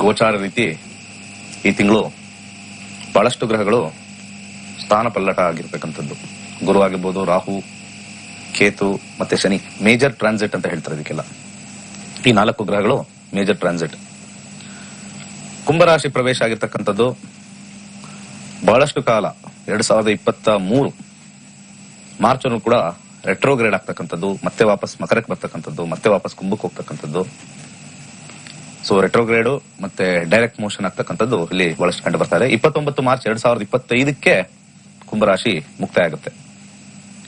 ಗೋಚಾರ ರೀತಿ ಈ ತಿಂಗಳು ಬಹಳಷ್ಟು ಗ್ರಹಗಳು ಸ್ಥಾನ ಪಲ್ಲಟ ಆಗಿರ್ತಕ್ಕಂಥದ್ದು. ಗುರು ಆಗಿರ್ಬೋದು, ರಾಹು, ಕೇತು ಮತ್ತೆ ಶನಿ ಮೇಜರ್ ಟ್ರಾನ್ಸಿಟ್ ಅಂತ ಹೇಳ್ತಾರೆ ಇದಕ್ಕೆಲ್ಲ. ಈ 4 ಗ್ರಹಗಳು ಮೇಜರ್ ಟ್ರಾನ್ಸಿಟ್. ಕುಂಭರಾಶಿ ಪ್ರವೇಶ ಆಗಿರ್ತಕ್ಕಂಥದ್ದು ಬಹಳಷ್ಟು ಕಾಲ 2023 ಮಾರ್ಚ್ ಅನ್ನು ಕೂಡ ರೆಟ್ರೋಗ್ರೇಡ್ ಆಗ್ತಕ್ಕಂಥದ್ದು, ಮತ್ತೆ ವಾಪಸ್ ಮಕರಕ್ಕೆ ಬರ್ತಕ್ಕಂಥದ್ದು, ಮತ್ತೆ ವಾಪಸ್ ಕುಂಭಕ್ಕೆ ಹೋಗ್ತಕ್ಕಂಥದ್ದು. ಸೊ ರೆಟ್ರೋಗ್ರೇಡ್ ಮತ್ತೆ ಡೈರೆಕ್ಟ್ ಮೋಷನ್ ಆಗ್ತಕ್ಕಂಥದ್ದು ಇಲ್ಲಿ ಬಹಳಷ್ಟು ಕಂಡು ಬರ್ತಾ ಇದೆ. 29 ಮಾರ್ಚ್ 2025ಕ್ಕೆ ಕುಂಭರಾಶಿ ಮುಕ್ತಾಯ ಆಗುತ್ತೆ.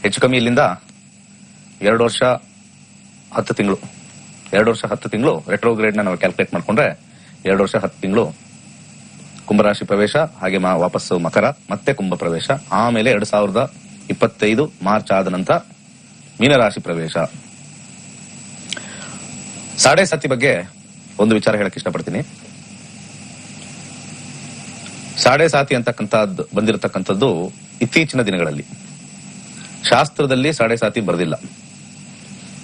ಹೆಚ್ಚು ಕಮ್ಮಿ ಇಲ್ಲಿಂದ 2 ವರ್ಷ 10 ತಿಂಗಳು 2 ವರ್ಷ 10 ತಿಂಗಳು ರೆಟ್ರೋಗ್ರೇಡ್ ನಾವು ಕ್ಯಾಲ್ಕುಲೇಟ್ ಮಾಡ್ಕೊಂಡ್ರೆ 2 ವರ್ಷ 10 ತಿಂಗಳು ಕುಂಭರಾಶಿ ಪ್ರವೇಶ, ಹಾಗೆ ವಾಪಸ್ಸು ಮಕರ, ಮತ್ತೆ ಕುಂಭ ಪ್ರವೇಶ, ಆಮೇಲೆ 2025 ಮಾರ್ಚ್ ಆದ ನಂತರ ಮೀನರಾಶಿ ಪ್ರವೇಶ. ಸಾಡೆ ಸಾತಿ ಬಗ್ಗೆ ಒಂದು ವಿಚಾರ ಹೇಳಕ್ ಇಷ್ಟಪಡ್ತೀನಿ. ಸಾಡೆ ಸಾತಿ ಅಂತಕ್ಕಂಥದ್ದು ಬಂದಿರತಕ್ಕಂಥದ್ದು ಇತ್ತೀಚಿನ ದಿನಗಳಲ್ಲಿ. ಶಾಸ್ತ್ರದಲ್ಲಿ ಸಾಡೆ ಸಾತಿ ಬರೆದಿಲ್ಲ.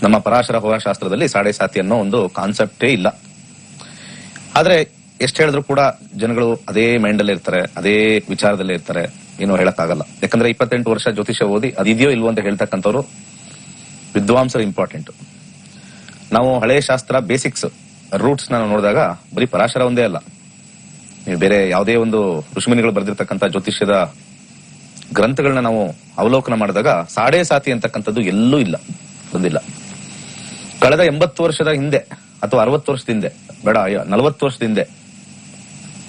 ನಮ್ಮ ಪರಾಶರ ಹೋರಾಶಾಸ್ತ್ರದಲ್ಲಿ ಸಾಡೆ ಸಾತಿ ಅನ್ನೋ ಒಂದು ಕಾನ್ಸೆಪ್ಟೇ ಇಲ್ಲ. ಆದ್ರೆ ಎಷ್ಟು ಹೇಳಿದ್ರು ಕೂಡ ಜನಗಳು ಅದೇ ಮೈಂಡ್ ಅಲ್ಲೇ ಇರ್ತಾರೆ, ಅದೇ ವಿಚಾರದಲ್ಲೇ ಇರ್ತಾರೆ, ಏನೋ ಹೇಳಕ್ಕಾಗಲ್ಲ. ಯಾಕಂದ್ರೆ 28 ವರ್ಷ ಜ್ಯೋತಿಷ್ಯ ಓದಿ ಅದಿದೆಯೋ ಇಲ್ವೋ ಅಂತ ಹೇಳ್ತಕ್ಕಂಥವ್ರು ವಿದ್ವಾಂಸರು ಇಂಪಾರ್ಟೆಂಟ್. ನಾವು ಹಳೆಯ ಶಾಸ್ತ್ರ ಬೇಸಿಕ್ಸ್ ರೂಟ್ಸ್ ನಾವು ನೋಡಿದಾಗ ಬರೀ ಪರಾಶರ ಒಂದೇ ಅಲ್ಲ, ನೀವು ಬೇರೆ ಯಾವುದೇ ಒಂದು ಋಷಿಮುನಿಗಳು ಬರೆದಿರ್ತಕ್ಕಂಥ ಜ್ಯೋತಿಷ್ಯದ ಗ್ರಂಥಗಳನ್ನ ನಾವು ಅವಲೋಕನ ಮಾಡಿದಾಗ ಸಾಡೆ ಸಾತಿ ಅಂತಕ್ಕಂಥದ್ದು ಎಲ್ಲೂ ಇಲ್ಲ, ಬಂದಿಲ್ಲ. ಕಳೆದ 80 ವರ್ಷದ ಹಿಂದೆ ಅಥವಾ 60 ವರ್ಷದ ಹಿಂದೆ, ಬೇಡ 40 ವರ್ಷದ ಹಿಂದೆ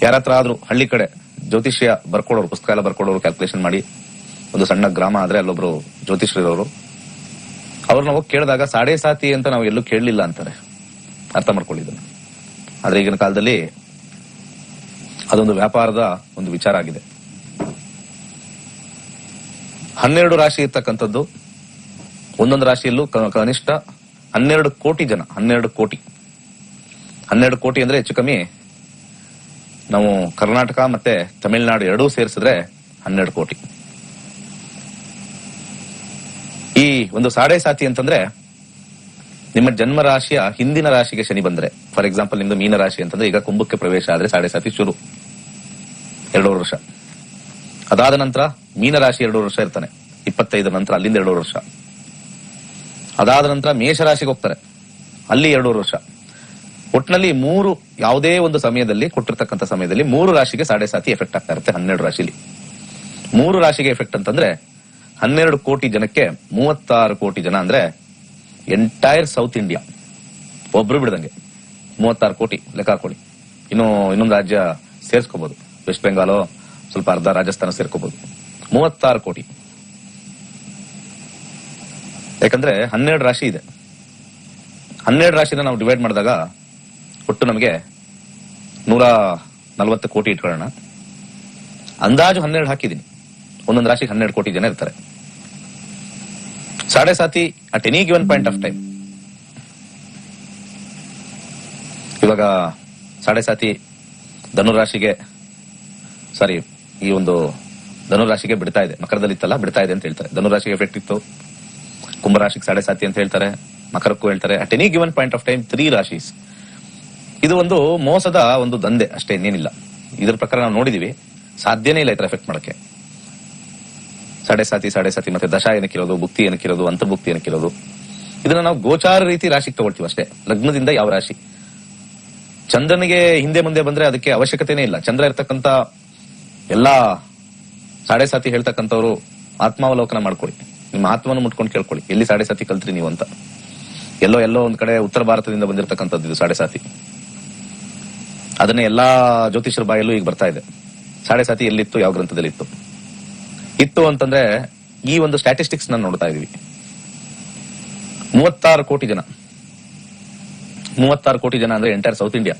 ಯಾರತ್ರ ಆದ್ರೂ ಹಳ್ಳಿ ಕಡೆ ಜ್ಯೋತಿಷ್ಯ ಬರ್ಕೊಡೋರು, ಪುಸ್ತಕ ಎಲ್ಲ ಬರ್ಕೊಡೋರು, ಕ್ಯಾಲ್ಕುಲೇಷನ್ ಮಾಡಿ ಒಂದು ಸಣ್ಣ ಗ್ರಾಮ ಆದ್ರೆ ಅಲ್ಲೊಬ್ರು ಜ್ಯೋತಿಷ್ಯರವರು, ಅವ್ರನ್ನ ಹೋಗಿ ಕೇಳಿದಾಗ ಸಾಡೆ ಸಾತಿ ಅಂತ ನಾವು ಎಲ್ಲೂ ಕೇಳಲಿಲ್ಲ ಅಂತಾರೆ. ಅರ್ಥ ಮಾಡ್ಕೊಳ್ಳಿದ್ದನ್ನು. ಆದ್ರೆ ಈಗಿನ ಕಾಲದಲ್ಲಿ ಅದೊಂದು ವ್ಯಾಪಾರದ ಒಂದು ವಿಚಾರ ಆಗಿದೆ. 12 ರಾಶಿ ಇರ್ತಕ್ಕಂಥದ್ದು, ಒಂದೊಂದು ರಾಶಿಯಲ್ಲೂ ಕನಿಷ್ಠ 12 ಕೋಟಿ ಜನ. 12 ಕೋಟಿ ಅಂದ್ರೆ ಹೆಚ್ಚು ಕಮ್ಮಿ ನಾವು ಕರ್ನಾಟಕ ಮತ್ತೆ ತಮಿಳುನಾಡು ಎರಡೂ ಸೇರಿಸಿದ್ರೆ 12 ಕೋಟಿ. ಈ ಒಂದು ಸಾಡೆ ಸಾತಿ ಅಂತಂದ್ರೆ ನಿಮ್ಮ ಜನ್ಮ ರಾಶಿಯ ಹಿಂದಿನ ರಾಶಿಗೆ ಶನಿ ಬಂದ್ರೆ, ಫಾರ್ ಎಕ್ಸಾಂಪಲ್ ನಿಮ್ದು ಮೀನ ರಾಶಿ ಅಂತಂದ್ರೆ ಈಗ ಕುಂಭಕ್ಕೆ ಪ್ರವೇಶ ಆದ್ರೆ ಸಾಡೆ ಸಾತಿ ಶುರು 2 ವರ್ಷ. ಅದಾದ ನಂತರ ಮೀನ ರಾಶಿ 2 ವರ್ಷ ಇರ್ತಾನೆ, 25 ನಂತರ ಅಲ್ಲಿಂದ 2 ವರ್ಷ. ಅದಾದ ನಂತರ ಮೇಷರಾಶಿಗೆ ಹೋಗ್ತಾರೆ, ಅಲ್ಲಿ 2 ವರ್ಷ. ಒಟ್ಟಿನಲ್ಲಿ 3 ಯಾವುದೇ ಒಂದು ಸಮಯದಲ್ಲಿ ಕೊಟ್ಟಿರ್ತಕ್ಕಂಥ ಸಮಯದಲ್ಲಿ 3 ರಾಶಿಗೆ ಸಾಡೆ ಸಾತಿ ಎಫೆಕ್ಟ್ ಆಗ್ತಾ ಇರುತ್ತೆ. 12 ರಾಶಿಲಿ 3 ರಾಶಿಗೆ ಎಫೆಕ್ಟ್ ಅಂತಂದ್ರೆ 12 ಕೋಟಿ ಜನಕ್ಕೆ 36 ಕೋಟಿ ಜನ ಅಂದ್ರೆ ಎಂಟೈರ್ ಸೌತ್ ಇಂಡಿಯಾ ಒಬ್ರು ಬಿಡದಂಗೆ 36 ಕೋಟಿ ಲೆಕ್ಕ ಹಾಕೊಳ್ಳಿ. ಇನ್ನೊಂದು ರಾಜ್ಯ ಸೇರ್ಸ್ಕೋಬಹುದು, ವೆಸ್ಟ್ ಬೆಂಗಾಲೋ ಸ್ವಲ್ಪ ಅರ್ಧ ರಾಜಸ್ಥಾನ ಸೇರ್ಕೋಬಹುದು. 36 ಕೋಟಿ. ಯಾಕಂದ್ರೆ 12 ರಾಶಿ ಇದೆ. 12 ರಾಶಿನ ನಾವು ಡಿವೈಡ್ ಮಾಡಿದಾಗ ಒಟ್ಟು ನಮಗೆ 140 ಕೋಟಿ ಇಟ್ಕೊಳ್ಳೋಣ. ಅಂದಾಜು 12 ಹಾಕಿದೀನಿ. ಒಂದೊಂದು ರಾಶಿಗೆ 12 ಕೋಟಿ ಜನ ಇರ್ತಾರೆ. Sade Sati at any given point of time. ಇವಾಗ ಸಾಡೆ ಸಾತಿ ಧನುರಾಶಿಗೆ ಈ ಒಂದು ಧನುರಾಶಿಗೆ ಬಿಡ್ತಾ ಇದೆ, ಮಕರದಲ್ಲಿ ಇತ್ತಲ್ಲ ಬಿಡ್ತಾ ಇದೆ ಅಂತ ಹೇಳ್ತಾರೆ. ಧನುರಾಶಿಗೆ ಎಫೆಕ್ಟ್ ಇತ್ತು, ಕುಂಭರಾಶಿಗೆ ಸಾಡೆ ಸಾತಿ ಅಂತ ಹೇಳ್ತಾರೆ, ಮಕರಕ್ಕೂ ಹೇಳ್ತಾರೆ. At any given point of time 3 rashis. ಇದು ಒಂದು ಮೋಸದ ಒಂದು ದಂಧೆ ಅಷ್ಟೇ, ಇನ್ನೇನಿಲ್ಲ. ಇದ್ರ ಪ್ರಕಾರ ನಾವು ನೋಡಿದೀವಿ, ಸಾಧ್ಯನೇ ಇಲ್ಲ ಈ ತರ ಎಫೆಕ್ಟ್ ಮಾಡಕ್ಕೆ. ಸಾಡೆ ಸಾತಿ ಮತ್ತೆ ದಶ ಏನಕ್ಕಿರೋದು, ಭುಕ್ತಿ ಏನಕ್ಕಿರೋದು, ಅಂತರ್ಭುಕ್ತಿ ಏನಕ್ಕಿರೋದು, ಇದನ್ನ ನಾವು ಗೋಚಾರ ರೀತಿ ರಾಶಿಗೆ ತಗೊಳ್ತೀವಿ ಅಷ್ಟೇ. ಲಗ್ನದಿಂದ ಯಾವ ರಾಶಿ, ಚಂದ್ರನಿಗೆ ಹಿಂದೆ ಮುಂದೆ ಬಂದ್ರೆ ಅದಕ್ಕೆ ಅವಶ್ಯಕತೆನೇ ಇಲ್ಲ. ಚಂದ್ರ ಇರ್ತಕ್ಕಂಥ ಎಲ್ಲಾ ಸಾಡೆ ಸಾತಿ ಹೇಳ್ತಕ್ಕಂಥವ್ರು ಆತ್ಮಾವಲೋಕನ ಮಾಡ್ಕೊಳ್ಳಿ, ನಿಮ್ಮ ಆತ್ಮವನ್ನು ಮುಟ್ಕೊಂಡು ಕೇಳ್ಕೊಳ್ಳಿ, ಎಲ್ಲಿ ಸಾಡೆ ಸಾತಿ ಕಲ್ತ್ರಿ ನೀವು ಅಂತ. ಎಲ್ಲೋ ಒಂದ್ ಕಡೆ ಉತ್ತರ ಭಾರತದಿಂದ ಬಂದಿರತಕ್ಕಂಥದ್ದು ಇದು ಸಾಡೆ ಸಾತಿ. ಅದನ್ನೇ ಎಲ್ಲಾ ಜ್ಯೋತಿಷರ ಬಾಯಲ್ಲೂ ಈಗ ಬರ್ತಾ ಇದೆ. ಸಾಡೆ ಸಾತಿ ಎಲ್ಲಿತ್ತು, ಯಾವ ಗ್ರಂಥದಲ್ಲಿ ಇತ್ತು ಅಂತಂದ್ರೆ ಈ ಒಂದು ಸ್ಟ್ಯಾಟಿಸ್ಟಿಕ್ಸ್ ನಾನು ನೋಡ್ತಾ ಇದೀವಿ. 36 ಕೋಟಿ ಜನ ಅಂದ್ರೆ ಎಂಟೈರ್ ಸೌತ್ ಇಂಡಿಯಾ.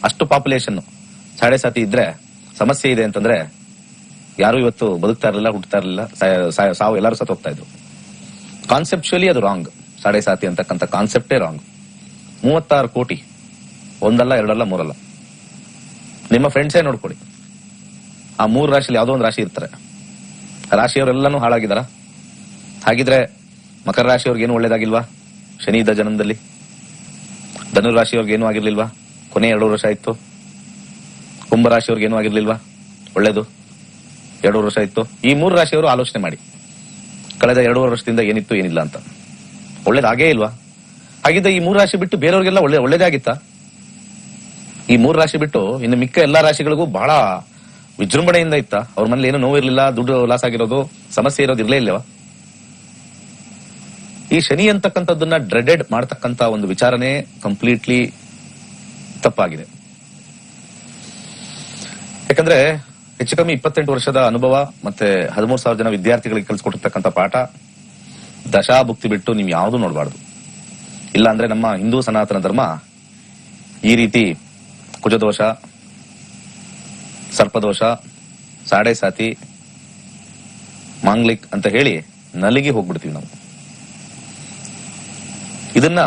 ಅಷ್ಟು ಪಾಪ್ಯುಲೇಷನ್ ಸಾಡೆ ಸಾತಿ ಇದ್ರೆ ಸಮಸ್ಯೆ ಇದೆ ಅಂತಂದ್ರೆ ಯಾರು ಇವತ್ತು ಬದುಕ್ತಾ ಇರಲಿಲ್ಲ, ಹುಟ್ಟುತ್ತಾ ಇರಲಿಲ್ಲ, ಸಾವು ಎಲ್ಲರೂ ಸತ್ತು ಹೋಗ್ತಾ ಇದ್ರು. ಕಾನ್ಸೆಪ್ಚುಯಲಿ ಅದು ರಾಂಗ್. ಸಾಡೆ ಸಾತಿ ಅಂತಕ್ಕಂಥ ಕಾನ್ಸೆಪ್ಟೇ ರಾಂಗ್. 36 ಕೋಟಿ, ಒಂದಲ್ಲ, ಎರಡಲ್ಲ, ಮೂರಲ್ಲ. ನಿಮ್ಮ ಫ್ರೆಂಡ್ಸೇ ನೋಡ್ಕೊಳ್ಳಿ, ಆ 3 ರಾಶಿಯಲ್ಲಿ ಯಾವುದೋ ಒಂದು ರಾಶಿ ಇರ್ತಾರೆ. ರಾಶಿಯವರೆಲ್ಲಾನು ಹಾಳಾಗಿದಾರ? ಹಾಗಿದ್ರೆ ಮಕರ ರಾಶಿಯವ್ರಿಗೇನು ಒಳ್ಳೇದಾಗಿಲ್ವಾ ಶನಿ ಇದ್ದ ಜನ್ಮದಲ್ಲಿ? ಧನು ರಾಶಿಯವ್ರಿಗೇನು ಆಗಿರ್ಲಿಲ್ವಾ? ಕೊನೆ 2 ವರ್ಷ ಇತ್ತು. ಕುಂಭರಾಶಿಯವ್ರಿಗೆ ಏನೂ ಆಗಿರ್ಲಿಲ್ವಾ? ಒಳ್ಳೇದು, 2 ವರ್ಷ ಇತ್ತು. ಈ 3 ರಾಶಿಯವರು ಆಲೋಚನೆ ಮಾಡಿ, ಕಳೆದ 2 ವರ್ಷದಿಂದ ಏನಿತ್ತು ಏನಿಲ್ಲ ಅಂತ. ಒಳ್ಳೇದಾಗೇ ಇಲ್ವಾ? ಹಾಗಿದ್ದ ಈ 3 ರಾಶಿ ಬಿಟ್ಟು ಬೇರೆಯವ್ರಿಗೆಲ್ಲ ಒಳ್ಳೇದೇ ಆಗಿತ್ತಾ? ಈ 3 ರಾಶಿ ಬಿಟ್ಟು ಇನ್ನು ಮಿಕ್ಕ ಎಲ್ಲಾ ರಾಶಿಗಳಿಗೂ ಬಹಳ ವಿಜೃಂಭಣೆಯಿಂದ ಇತ್ತ. ಅವ್ರ ಮನೇಲಿ ಏನೂ ನೋವಿರ್ಲಿಲ್ಲ, ದುಡ್ಡು ಲಾಸ್ ಆಗಿರೋದು, ಸಮಸ್ಯೆ ಇರೋದು ಇರ್ಲೇ ಇಲ್ಲವಾ? ಈ ಶನಿ ಅಂತಕ್ಕಂಥದ್ದನ್ನ ಡ್ರೆಡೆಡ್ ಮಾಡತಕ್ಕಂತ ಒಂದು ವಿಚಾರನೇ ಕಂಪ್ಲೀಟ್ಲಿ ತಪ್ಪಾಗಿದೆ. ಯಾಕಂದ್ರೆ ಹೆಚ್ಚು ಕಮ್ಮಿ 28 ವರ್ಷದ ಅನುಭವ ಮತ್ತೆ 13,000 ಜನ ವಿದ್ಯಾರ್ಥಿಗಳಿಗೆ ಕಲಿಸ್ಕೊಟ್ಟಿರ್ತಕ್ಕಂಥ ಪಾಠ, ದಶಾಭುಕ್ತಿ ಬಿಟ್ಟು ನೀವು ಯಾವುದು ನೋಡಬಾರ್ದು. ಇಲ್ಲ ಅಂದ್ರೆ ನಮ್ಮ ಹಿಂದೂ ಸನಾತನ ಧರ್ಮ ಈ ರೀತಿ ಕುಜದೋಷ, ಸರ್ಪದೋಷ, ಸಾಡೆ ಸಾತಿ, ಮಾಂಗ್ಲಿಕ್ ಅಂತ ಹೇಳಿ ನಲಿಗೆ ಹೋಗ್ಬಿಡ್ತೀವಿ ನಾವು. ಇದನ್ನ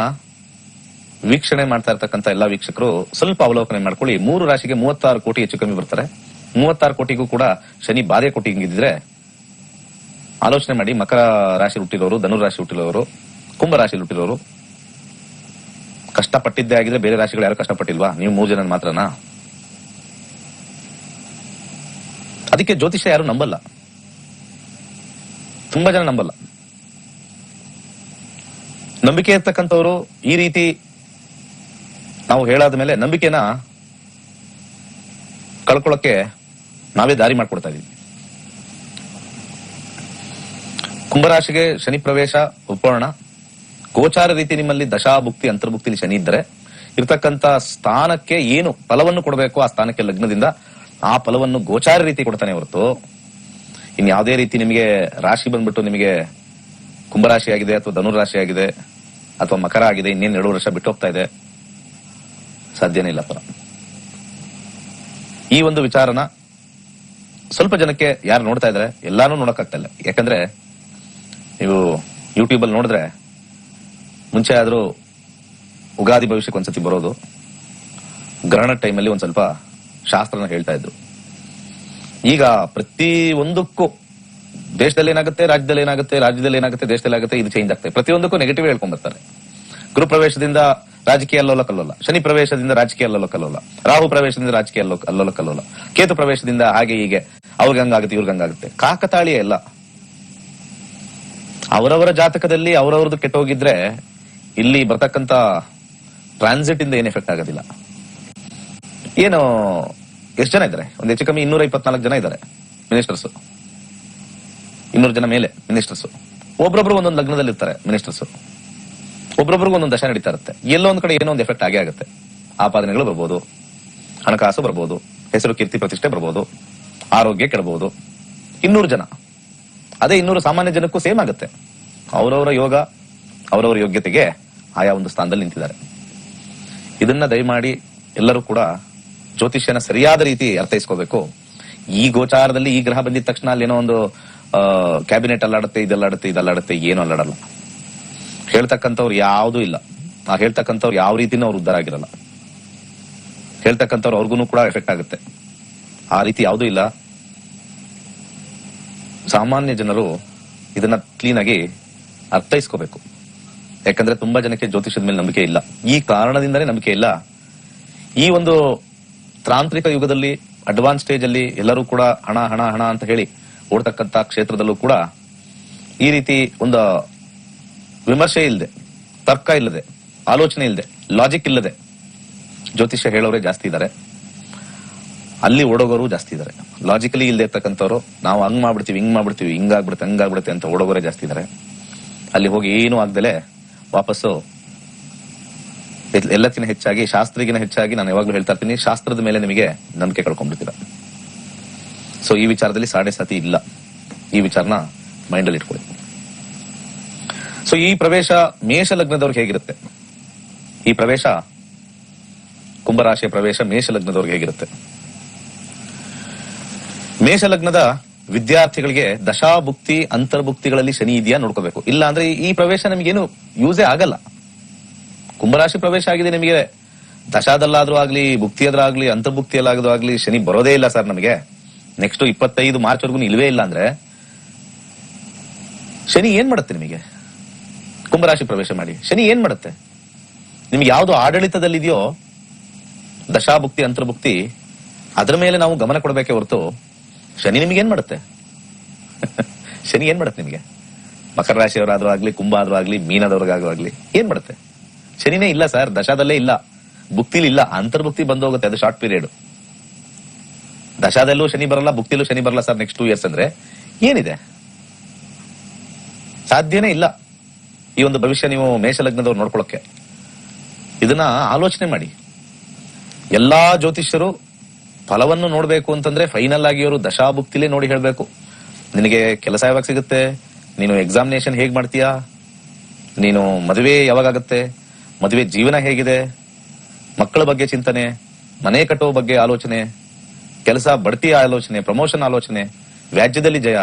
ವೀಕ್ಷಣೆ ಮಾಡ್ತಾ ಇರ್ತಕ್ಕಂಥ ಎಲ್ಲಾ ವೀಕ್ಷಕರು ಸ್ವಲ್ಪ ಅವಲೋಕನೆ ಮಾಡ್ಕೊಳ್ಳಿ. 3 ರಾಶಿಗೆ 36 ಕೋಟಿ ಹೆಚ್ಚು ಕಮ್ಮಿ ಬರ್ತಾರೆ. 36 ಕೋಟಿಗೂ ಕೂಡ ಶನಿ ಬಾಧೆ ಕೋಟಿ ಹಿಂಗಿದ್ರೆ ಆಲೋಚನೆ ಮಾಡಿ. ಮಕರ ರಾಶಿ ಹುಟ್ಟಿರೋರು, ಧನು ರಾಶಿ ಹುಟ್ಟಿರೋರು, ಕುಂಭ ರಾಶಿ ಹುಟ್ಟಿರೋರು ಕಷ್ಟಪಟ್ಟಿದ್ದೇ ಆಗಿದ್ರೆ ಬೇರೆ ರಾಶಿಗಳು ಯಾರು ಕಷ್ಟಪಟ್ಟಿಲ್ವಾ? ನೀವು 3 ಜನ ಮಾತ್ರನಾ? ಅದಕ್ಕೆ ಜ್ಯೋತಿಷ್ಯ ಯಾರು ನಂಬಲ್ಲ, ತುಂಬಾ ಜನ ನಂಬಲ್ಲ. ನಂಬಿಕೆ ಇರ್ತಕ್ಕಂಥವ್ರು ಈ ರೀತಿ ನಾವು ಹೇಳಾದ ಮೇಲೆ ನಂಬಿಕೆನ ಕಳ್ಕೊಳ್ಳೋಕೆ ನಾವೇ ದಾರಿ ಮಾಡ್ಕೊಡ್ತಾ ಇದೀವಿ. ಕುಂಭರಾಶಿಗೆ ಶನಿ ಪ್ರವೇಶ ಒಪ್ಪೋಣ. ಗೋಚಾರ ರೀತಿ ನಿಮ್ಮಲ್ಲಿ ದಶಾಭುಕ್ತಿ ಅಂತರ್ಭುಕ್ತಿ ಶನಿ ಇದ್ದರೆ ಇರ್ತಕ್ಕಂಥ ಸ್ಥಾನಕ್ಕೆ ಏನು ಫಲವನ್ನು ಕೊಡಬೇಕು ಆ ಸ್ಥಾನಕ್ಕೆ ಲಗ್ನದಿಂದ ಆ ಫಲವನ್ನು ಗೋಚಾರ ರೀತಿ ಕೊಡ್ತಾನೆ ಹೊರತು ಇನ್ಯಾವುದೇ ರೀತಿ ನಿಮಗೆ ರಾಶಿ ಬಂದ್ಬಿಟ್ಟು ನಿಮಗೆ ಕುಂಭರಾಶಿ ಆಗಿದೆ ಅಥವಾ ಧನುರಾಶಿ ಆಗಿದೆ ಅಥವಾ ಮಕರ ಆಗಿದೆ ಇನ್ನೇನು 2 ವರ್ಷ ಬಿಟ್ಟು ಹೋಗ್ತಾ ಇದೆ, ಸಾಧ್ಯನೇ ಇಲ್ಲಪ್ಪ. ಈ ಒಂದು ವಿಚಾರನ ಸ್ವಲ್ಪ ಜನಕ್ಕೆ ಯಾರು ನೋಡ್ತಾ ಇದಾರೆ, ಎಲ್ಲಾನು ನೋಡಕ್ಕಾಗ್ತಾ ಇಲ್ಲ. ಯಾಕಂದ್ರೆ ನೀವು ಯೂಟ್ಯೂಬ್ ಅಲ್ಲಿ ನೋಡಿದ್ರೆ ಮುಂಚೆ ಆದ್ರೂ ಉಗಾದಿ ಭವಿಷ್ಯಕ್ಕೆ ಒಂದ್ಸತಿ ಬರೋದು, ಗ್ರಹಣ ಟೈಮಲ್ಲಿ ಒಂದ್ ಸ್ವಲ್ಪ ಶಾಸ್ತ್ರನ ಹೇಳ್ತಾ ಇದ್ರು. ಈಗ ಪ್ರತಿ ಒಂದಕ್ಕೂ ದೇಶದಲ್ಲಿ ಏನಾಗುತ್ತೆ, ರಾಜ್ಯದಲ್ಲಿ ಏನಾಗುತ್ತೆ, ರಾಜ್ಯದಲ್ಲಿ ಏನಾಗುತ್ತೆ, ದೇಶದಲ್ಲಿ ಆಗುತ್ತೆ, ಇದು ಚೇಂಜ್ ಆಗ್ತದೆ. ಪ್ರತಿಯೊಂದಕ್ಕೂ ನೆಗೆಟಿವ್ ಹೇಳ್ಕೊಂಡ್ ಬರ್ತಾರೆ. ಗುರು ಪ್ರವೇಶದಿಂದ ರಾಜಕೀಯ ಅಲ್ಲೋಲ ಕಲ್ಲೋಲ, ಶನಿ ಪ್ರವೇಶದಿಂದ ರಾಜಕೀಯ ಅಲ್ಲೋಲ ಕಲ್ಲೋಲ, ರಾಹು ಪ್ರವೇಶದಿಂದ ರಾಜಕೀಯ ಅಲ್ಲೋಲ ಕಲ್ಲೋಲ, ಕೇತು ಪ್ರವೇಶದಿಂದ ಹಾಗೆ ಹೀಗೆ, ಅವ್ರಿಗೆ ಹಂಗಾಗುತ್ತೆ ಇವ್ರಿಗೆ ಹಂಗಾಗುತ್ತೆ. ಕಾಕತಾಳೀಯ ಎಲ್ಲ ಅವರವರ ಜಾತಕದಲ್ಲಿ ಅವರವ್ರದ್ದು ಕೆಟ್ಟೋಗಿದ್ರೆ ಇಲ್ಲಿ ಬರ್ತಕ್ಕಂತ ಟ್ರಾನ್ಸಿಟ್ ಇಂದ ಏನ್ ಎಫೆಕ್ಟ್ ಆಗೋದಿಲ್ಲ. ಏನು ಎಷ್ಟು ಜನ ಇದ್ದಾರೆ? ಒಂದು ಹೆಚ್ಚು ಕಮ್ಮಿ 224 ಜನ ಇದ್ದಾರೆ ಮಿನಿಸ್ಟರ್ಸ್, 200 ಜನ ಮೇಲೆ ಮಿನಿಸ್ಟರ್ಸ್. ಒಬ್ರೊಬ್ರು ಒಂದೊಂದು ಲಗ್ನದಲ್ಲಿ ಇರ್ತಾರೆ ಮಿನಿಸ್ಟರ್ಸ್, ಒಬ್ರೊಬ್ರಿಗೂ ಒಂದೊಂದು ದಶ ನಡೀತಾ ಇರುತ್ತೆ. ಎಲ್ಲೋ ಒಂದ್ ಕಡೆ ಏನೋ ಒಂದು ಎಫೆಕ್ಟ್ ಆಗೇ ಆಗುತ್ತೆ. ಆಪಾದನೆಗಳು ಬರ್ಬೋದು, ಹಣಕಾಸು ಬರ್ಬೋದು, ಹೆಸರು ಕೀರ್ತಿ ಪ್ರತಿಷ್ಠೆ ಬರ್ಬೋದು, ಆರೋಗ್ಯ ಕೆಡಬಹುದು. 200 ಜನ, ಅದೇ 200 ಸಾಮಾನ್ಯ ಜನಕ್ಕೂ ಸೇಮ್ ಆಗುತ್ತೆ. ಅವರವರ ಯೋಗ ಅವರವರ ಯೋಗ್ಯತೆಗೆ ಆಯಾ ಒಂದು ಸ್ಥಾನದಲ್ಲಿ ನಿಂತಿದ್ದಾರೆ. ಇದನ್ನ ದಯಮಾಡಿ ಎಲ್ಲರೂ ಕೂಡ ಜ್ಯೋತಿಷ್ಯನ ಸರಿಯಾದ ರೀತಿ ಅರ್ಥೈಸ್ಕೋಬೇಕು. ಈ ಗೋಚಾರದಲ್ಲಿ ಈ ಗ್ರಹ ಬಂದಿದ ತಕ್ಷಣ ಅಲ್ಲಿ ಏನೋ ಒಂದು ಕ್ಯಾಬಿನೆಟ್ ಅಲ್ಲಾಡುತ್ತೆ, ಇದಲ್ಲಾಡುತ್ತೆ, ಏನು ಅಲ್ಲಾಡಲ್ಲ. ಹೇಳ್ತಕ್ಕಂಥವ್ರು ಯಾವುದೂ ಇಲ್ಲ. ಆ ಹೇಳ್ತಕ್ಕಂಥವ್ರು ಯಾವ ರೀತಿನೂ ಅವ್ರು ಉದ್ಧಾರ ಆಗಿರಲ್ಲ. ಹೇಳ್ತಕ್ಕಂಥವ್ರು ಅವ್ರಿಗೂ ಕೂಡ ಎಫೆಕ್ಟ್ ಆಗುತ್ತೆ. ಆ ರೀತಿ ಯಾವುದೂ ಇಲ್ಲ. ಸಾಮಾನ್ಯ ಜನರು ಇದನ್ನ ಕ್ಲೀನ್ ಆಗಿ ಅರ್ಥೈಸ್ಕೋಬೇಕು. ಯಾಕಂದ್ರೆ ತುಂಬಾ ಜನಕ್ಕೆ ಜ್ಯೋತಿಷದ ಮೇಲೆ ನಂಬಿಕೆ ಇಲ್ಲ. ಈ ಕಾರಣದಿಂದನೇ ನಂಬಿಕೆ ಇಲ್ಲ. ಈ ಒಂದು ತಾಂತ್ರಿಕ ಯುಗದಲ್ಲಿ ಅಡ್ವಾನ್ಸ್ ಸ್ಟೇಜ್ ಅಲ್ಲಿ ಎಲ್ಲರೂ ಕೂಡ ಹಣ ಹಣ ಹಣ ಅಂತ ಹೇಳಿ ಓಡ್ತಕ್ಕಂತ ಕ್ಷೇತ್ರದಲ್ಲೂ ಕೂಡ ಈ ರೀತಿ ಒಂದು ವಿಮರ್ಶೆ ಇಲ್ಲದೆ, ತರ್ಕ ಇಲ್ಲದೆ, ಆಲೋಚನೆ ಇಲ್ಲದೆ, ಲಾಜಿಕ್ ಇಲ್ಲದೆ ಜ್ಯೋತಿಷ್ಯ ಹೇಳೋರೇ ಜಾಸ್ತಿ ಇದ್ದಾರೆ. ಅಲ್ಲಿ ಓಡೋಗೋರು ಜಾಸ್ತಿ ಇದ್ದಾರೆ. ಲಾಜಿಕಲಿ ಇಲ್ಲದೆ ಇರ್ತಕ್ಕಂಥವ್ರು ನಾವು ಹಂಗ್ ಮಾಡ್ಬಿಡ್ತೀವಿ, ಹಿಂಗ್ ಮಾಡ್ಬಿಡ್ತೀವಿ, ಹಿಂಗಾಗ್ಬಿಡುತ್ತೆ, ಹಂಗಾಗ್ಬಿಡುತ್ತೆ ಅಂತ ಓಡೋಗೋರೇ ಜಾಸ್ತಿ ಇದ್ದಾರೆ. ಅಲ್ಲಿ ಹೋಗಿ ಏನು ಆಗ್ದಲೆ ವಾಪಸ್ಸು ಎಲ್ಲಕ್ಕಿಂತ ಹೆಚ್ಚಾಗಿ ಶಾಸ್ತ್ರಿಗಿನ ಹೆಚ್ಚಾಗಿ ನಾನು ಯಾವಾಗ್ಲೂ ಹೇಳ್ತಾ ಇರ್ತೀನಿ, ಶಾಸ್ತ್ರದ ಮೇಲೆ ನಿಮಗೆ ನಂಬಿಕೆ ಕಳ್ಕೊಂಡ್ಬಿಡ್ತೀರ. ಸೊ ಈ ವಿಚಾರದಲ್ಲಿ ಸಾಡೆ ಸಾತಿ ಇಲ್ಲ. ಈ ವಿಚಾರನ ಮೈಂಡ್ ಅಲ್ಲಿ ಇಟ್ಕೊಳ್ಳಿ. ಸೊ ಈ ಪ್ರವೇಶ ಮೇಷ ಲಗ್ನದವ್ರಿಗೆ ಹೇಗಿರುತ್ತೆ? ಈ ಪ್ರವೇಶ ಕುಂಭರಾಶಿಯ ಪ್ರವೇಶ ಮೇಷ ಲಗ್ನದವ್ರಿಗೆ ಹೇಗಿರುತ್ತೆ? ಮೇಷ ಲಗ್ನದ ವಿದ್ಯಾರ್ಥಿಗಳಿಗೆ ದಶಾಭುಕ್ತಿ ಅಂತರ್ಭುಕ್ತಿಗಳಲ್ಲಿ ಶನಿ ಇದೆಯಾ ನೋಡ್ಕೋಬೇಕು. ಇಲ್ಲ ಅಂದ್ರೆ ಈ ಪ್ರವೇಶ ನಮಗೇನು ಯೂಸೇ ಆಗಲ್ಲ. ಕುಂಭರಾಶಿ ಪ್ರವೇಶ ಆಗಿದೆ ನಿಮಗೆ, ದಶಾದಲ್ಲಾದ್ರೂ ಆಗ್ಲಿ, ಭುಕ್ತಿಯದ್ರಾಗ್ಲಿ, ಅಂತರ್ಭುಕ್ತಿಯಲ್ಲಾದ್ರೂ ಆಗ್ಲಿ ಶನಿ ಬರೋದೇ ಇಲ್ಲ ಸರ್ ನಮಗೆ. ನೆಕ್ಸ್ಟ್ 25 ಮಾರ್ಚ್ ವರೆಗೂ ಇಲ್ವೇ ಇಲ್ಲ ಅಂದ್ರೆ ಶನಿ ಏನ್ ಮಾಡುತ್ತೆ ನಿಮಗೆ? ಕುಂಭರಾಶಿ ಪ್ರವೇಶ ಮಾಡಿ ಶನಿ ಏನ್ ಮಾಡುತ್ತೆ ನಿಮ್ಗೆ? ಯಾವ್ದು ಆಡಳಿತದಲ್ಲಿದೆಯೋ ದಶಾಭುಕ್ತಿ ಅಂತರ್ಭುಕ್ತಿ ಅದ್ರ ಮೇಲೆ ನಾವು ಗಮನ ಕೊಡಬೇಕೆ ಹೊರತು ಶನಿ ನಿಮ್ಗೆ ಏನ್ ಮಾಡುತ್ತೆ? ಶನಿ ಏನ್ ಮಾಡುತ್ತೆ ನಿಮಗೆ? ಮಕರ ರಾಶಿಯವರಾದ್ರೂ ಆಗ್ಲಿ, ಕುಂಭ ಆದ್ರೂ ಆಗ್ಲಿ, ಮೀನದವ್ರಿಗಾದ್ರೂ ಆಗ್ಲಿ ಏನ್ ಮಾಡುತ್ತೆ? ಶನಿನೇ ಇಲ್ಲ ಸರ್, ದಶಾದಲ್ಲೇ ಇಲ್ಲ, ಭುಕ್ತಿಲಿ ಇಲ್ಲ. ಅಂತರ್ಭುಕ್ತಿ ಬಂದೋಗುತ್ತೆ, ಅದು ಶಾರ್ಟ್ ಪೀರಿಯಡ್. ದಶಾದಲ್ಲೂ ಶನಿ ಬರಲ್ಲ, ಭುಕ್ತಿಲೂ ಶನಿ ಬರಲ್ಲ ಸರ್ ನೆಕ್ಸ್ಟ್ 2 years ಅಂದ್ರೆ ಏನಿದೆ? ಸಾಧ್ಯನೇ ಇಲ್ಲ. ಈ ಒಂದು ಭವಿಷ್ಯ ನೀವು ಮೇಷ ಲಗ್ನದವ್ರು ನೋಡ್ಕೊಳಕ್ಕೆ ಇದನ್ನ ಆಲೋಚನೆ ಮಾಡಿ. ಎಲ್ಲಾ ಜ್ಯೋತಿಷ್ಯರು ಫಲವನ್ನು ನೋಡ್ಬೇಕು ಅಂತಂದ್ರೆ ಫೈನಲ್ ಆಗಿ ಅವರು ದಶಾಭುಕ್ತಿಲೇ ನೋಡಿ ಹೇಳ್ಬೇಕು. ನಿನಗೆ ಕೆಲಸ ಯಾವಾಗ ಸಿಗುತ್ತೆ, ನೀನು ಎಕ್ಸಾಮಿನೇಷನ್ ಹೇಗ್ ಮಾಡ್ತೀಯಾ, ನೀನು ಮದುವೆ ಯಾವಾಗತ್ತೆ, ಮದುವೆ ಜೀವನ ಹೇಗಿದೆ, ಮಕ್ಕಳ ಬಗ್ಗೆ ಚಿಂತನೆ, ಮನೆ ಕಟ್ಟುವ ಬಗ್ಗೆ ಆಲೋಚನೆ, ಕೆಲಸ ಬಡ್ತಿ ಆಲೋಚನೆ, ಪ್ರಮೋಷನ್ ಆಲೋಚನೆ, ವ್ಯಾಜ್ಯದಲ್ಲಿ ಜಯ,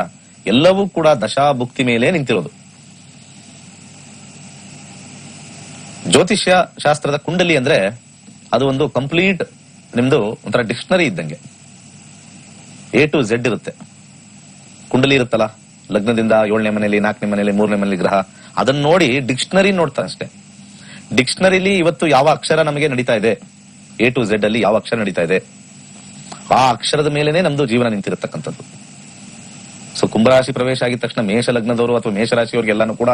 ಎಲ್ಲವೂ ಕೂಡ ದಶಾಭುಕ್ತಿ ಮೇಲೆ ನಿಂತಿರೋದು. ಜ್ಯೋತಿಷ್ಯ ಶಾಸ್ತ್ರದ ಕುಂಡಲಿ ಅಂದ್ರೆ ಅದು ಒಂದು ಕಂಪ್ಲೀಟ್ ನಿಮ್ದು ಒಂಥರ ಡಿಕ್ಷನರಿ ಇದ್ದಂಗೆ. A to Z ಇರುತ್ತೆ. ಕುಂಡಲಿ ಇರುತ್ತಲ್ಲ, ಲಗ್ನದಿಂದ 7ನೇ ಮನೆಯಲ್ಲಿ, 4ನೇ ಮನೆಯಲ್ಲಿ, 3ನೇ ಮನೆಯಲ್ಲಿ ಗ್ರಹ, ಅದನ್ನ ನೋಡಿ ಡಿಕ್ಷನರಿ ನೋಡ್ತಾರೆ ಅಷ್ಟೇ. ಡಿಕ್ಷನರಿಲಿ ಇವತ್ತು ಯಾವ ಅಕ್ಷರ ನಮಗೆ ನಡೀತಾ ಇದೆ, A to Z ಅಲ್ಲಿ ಯಾವ ಅಕ್ಷರ ನಡೀತಾ ಇದೆ, ಆ ಅಕ್ಷರದ ಮೇಲೆನೆ ನಮ್ದು ಜೀವನ ನಿಂತಿರತಕ್ಕಂಥದ್ದು. ಸೊ ಕುಂಭರಾಶಿ ಪ್ರವೇಶ ಆಗಿದ ತಕ್ಷಣ ಮೇಷ ಲಗ್ನದವರು ಅಥವಾ ಮೇಷರಾಶಿಯವ್ರಿಗೆ ಎಲ್ಲಾನು ಕೂಡ